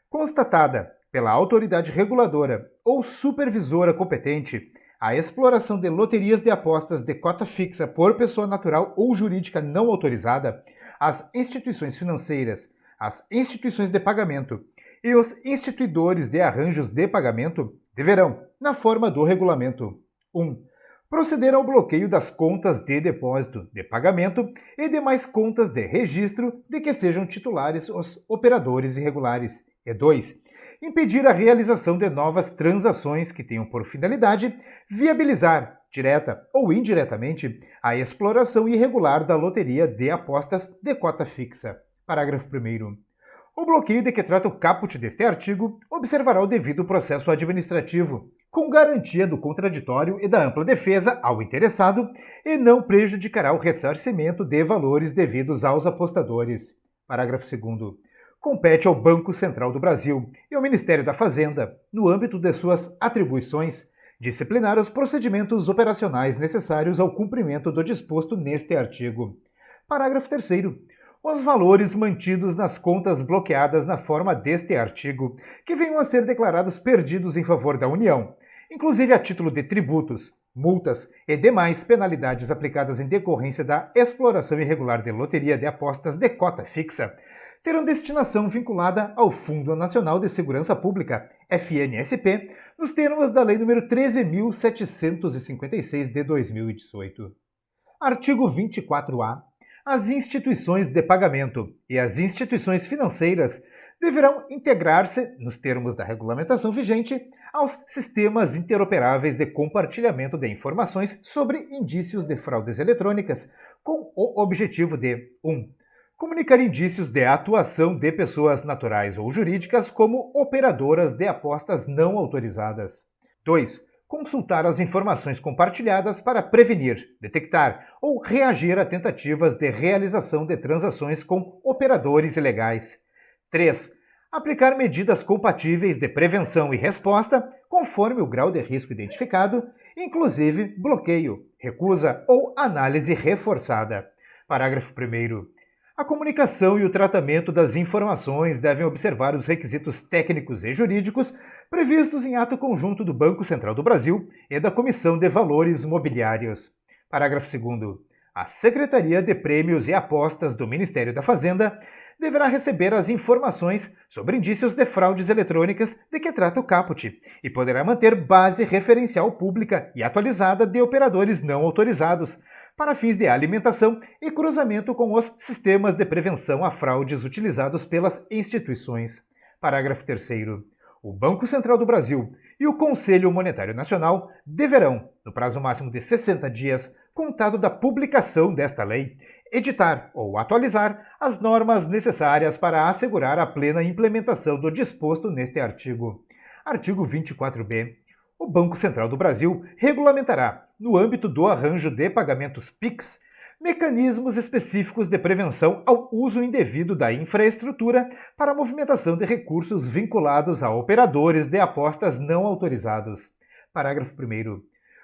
Constatada pela autoridade reguladora ou supervisora competente a exploração de loterias de apostas de cota fixa por pessoa natural ou jurídica não autorizada, as instituições financeiras, as instituições de pagamento e os instituidores de arranjos de pagamento deverão, na forma do regulamento, 1. Proceder ao bloqueio das contas de depósito de pagamento e demais contas de registro de que sejam titulares os operadores irregulares. E 2. Impedir a realização de novas transações que tenham por finalidade viabilizar, direta ou indiretamente, a exploração irregular da loteria de apostas de cota fixa. Parágrafo 1º. O bloqueio de que trata o caput deste artigo observará o devido processo administrativo, com garantia do contraditório e da ampla defesa ao interessado, e não prejudicará o ressarcimento de valores devidos aos apostadores. Parágrafo 2º. Compete ao Banco Central do Brasil e ao Ministério da Fazenda, no âmbito de suas atribuições, disciplinar os procedimentos operacionais necessários ao cumprimento do disposto neste artigo. Parágrafo 3º. Os valores mantidos nas contas bloqueadas na forma deste artigo, que venham a ser declarados perdidos em favor da União, inclusive a título de tributos, multas e demais penalidades aplicadas em decorrência da exploração irregular de loteria de apostas de cota fixa, terão destinação vinculada ao Fundo Nacional de Segurança Pública, FNSP, nos termos da Lei nº 13.756 de 2018. Artigo 24A. As instituições de pagamento e as instituições financeiras deverão integrar-se, nos termos da regulamentação vigente, aos sistemas interoperáveis de compartilhamento de informações sobre indícios de fraudes eletrônicas, com o objetivo de 1. Comunicar indícios de atuação de pessoas naturais ou jurídicas como operadoras de apostas não autorizadas. 2. Consultar as informações compartilhadas para prevenir, detectar ou reagir a tentativas de realização de transações com operadores ilegais. 3. Aplicar medidas compatíveis de prevenção e resposta, conforme o grau de risco identificado, inclusive bloqueio, recusa ou análise reforçada. Parágrafo 1º. A comunicação e o tratamento das informações devem observar os requisitos técnicos e jurídicos previstos em ato conjunto do Banco Central do Brasil e da Comissão de Valores Mobiliários. Parágrafo 2º. A Secretaria de Prêmios e Apostas do Ministério da Fazenda deverá receber as informações sobre indícios de fraudes eletrônicas de que trata o caput e poderá manter base referencial pública e atualizada de operadores não autorizados, para fins de alimentação e cruzamento com os sistemas de prevenção a fraudes utilizados pelas instituições. Parágrafo 3º. O Banco Central do Brasil e o Conselho Monetário Nacional deverão, no prazo máximo de 60 dias, contado da publicação desta lei, editar ou atualizar as normas necessárias para assegurar a plena implementação do disposto neste artigo. Artigo 24b. O Banco Central do Brasil regulamentará, no âmbito do arranjo de pagamentos PIX, mecanismos específicos de prevenção ao uso indevido da infraestrutura para a movimentação de recursos vinculados a operadores de apostas não autorizados. Parágrafo 1º.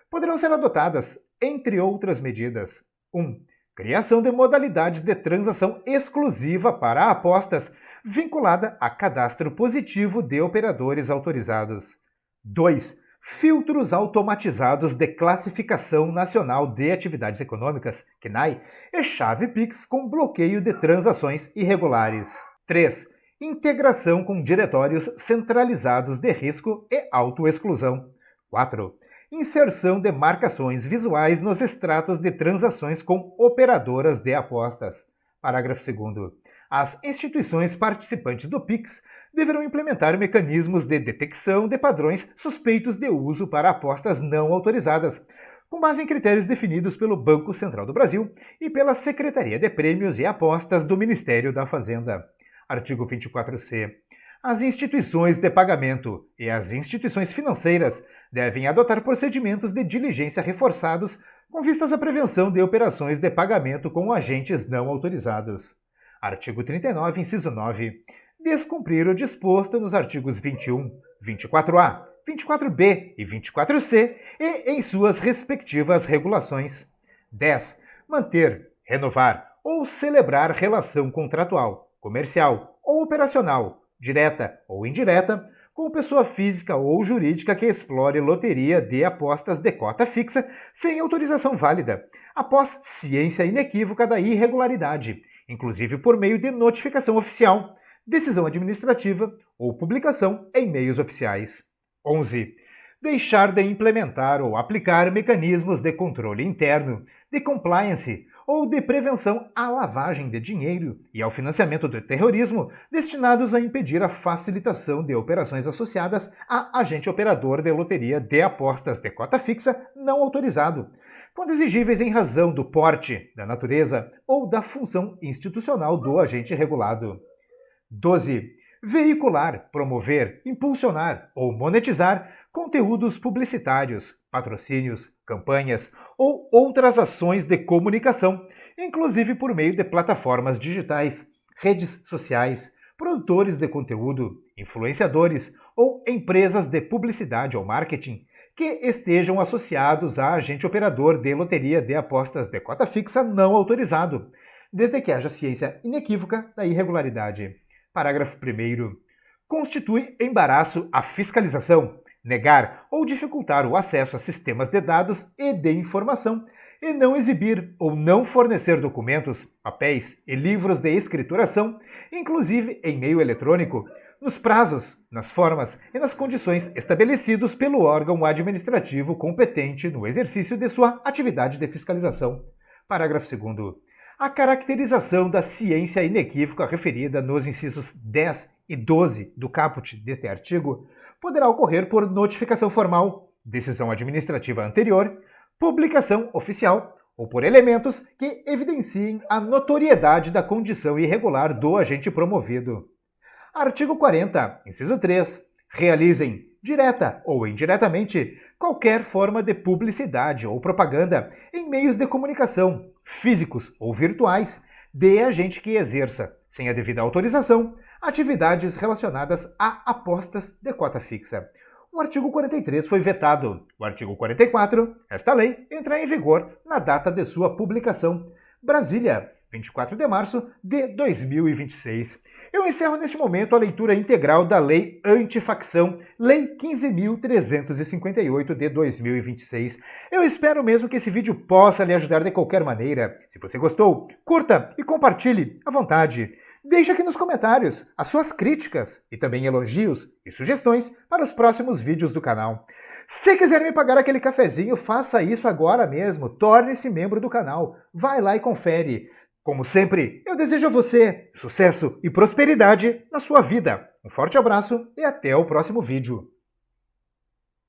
Poderão ser adotadas, entre outras medidas, 1. Criação de modalidades de transação exclusiva para apostas, vinculada a cadastro positivo de operadores autorizados. 2. Filtros automatizados de classificação nacional de atividades econômicas, CNAE, e chave Pix com bloqueio de transações irregulares. 3. Integração com diretórios centralizados de risco e autoexclusão. 4. Inserção de marcações visuais nos extratos de transações com operadoras de apostas. Parágrafo 2º. As instituições participantes do PIX deverão implementar mecanismos de detecção de padrões suspeitos de uso para apostas não autorizadas, com base em critérios definidos pelo Banco Central do Brasil e pela Secretaria de Prêmios e Apostas do Ministério da Fazenda. Artigo 24c. As instituições de pagamento e as instituições financeiras devem adotar procedimentos de diligência reforçados com vistas à prevenção de operações de pagamento com agentes não autorizados. Artigo 39, inciso 9. Descumprir o disposto nos artigos 21, 24A, 24B e 24C e em suas respectivas regulações. 10. Manter, renovar ou celebrar relação contratual, comercial ou operacional, direta ou indireta, com pessoa física ou jurídica que explore loteria de apostas de cota fixa sem autorização válida, após ciência inequívoca da irregularidade, inclusive por meio de notificação oficial, decisão administrativa ou publicação em meios oficiais. 11. Deixar de implementar ou aplicar mecanismos de controle interno, de compliance ou de prevenção à lavagem de dinheiro e ao financiamento do terrorismo destinados a impedir a facilitação de operações associadas a agente operador de loteria de apostas de cota fixa não autorizado, quando exigíveis em razão do porte, da natureza ou da função institucional do agente regulado. 12. Veicular, promover, impulsionar ou monetizar conteúdos publicitários, patrocínios, campanhas ou outras ações de comunicação, inclusive por meio de plataformas digitais, redes sociais, produtores de conteúdo, influenciadores ou empresas de publicidade ou marketing que estejam associados a agente operador de loteria de apostas de cota fixa não autorizado, desde que haja ciência inequívoca da irregularidade. Parágrafo 1º. Constitui embaraço a fiscalização, negar ou dificultar o acesso a sistemas de dados e de informação, e não exibir ou não fornecer documentos, papéis e livros de escrituração, inclusive em meio eletrônico, nos prazos, nas formas e nas condições estabelecidos pelo órgão administrativo competente no exercício de sua atividade de fiscalização. Parágrafo 2º. A caracterização da ciência inequívoca referida nos incisos 10 e 12 do caput deste artigo poderá ocorrer por notificação formal, decisão administrativa anterior, publicação oficial ou por elementos que evidenciem a notoriedade da condição irregular do agente promovido. Artigo 40, inciso 3. Realizem, direta ou indiretamente, qualquer forma de publicidade ou propaganda em meios de comunicação, físicos ou virtuais, de agente que exerça, sem a devida autorização, atividades relacionadas a apostas de cota fixa. O artigo 43 foi vetado. O artigo 44, esta lei, entra em vigor na data de sua publicação. Brasília, 24 de março de 2026. Eu encerro neste momento a leitura integral da Lei Antifacção, Lei 15.358 de 2026. Eu espero mesmo que esse vídeo possa lhe ajudar de qualquer maneira. Se você gostou, curta e compartilhe à vontade. Deixe aqui nos comentários as suas críticas e também elogios e sugestões para os próximos vídeos do canal. Se quiser me pagar aquele cafezinho, faça isso agora mesmo. Torne-se membro do canal. Vai lá e confere. Como sempre, eu desejo a você sucesso e prosperidade na sua vida. Um forte abraço e até o próximo vídeo.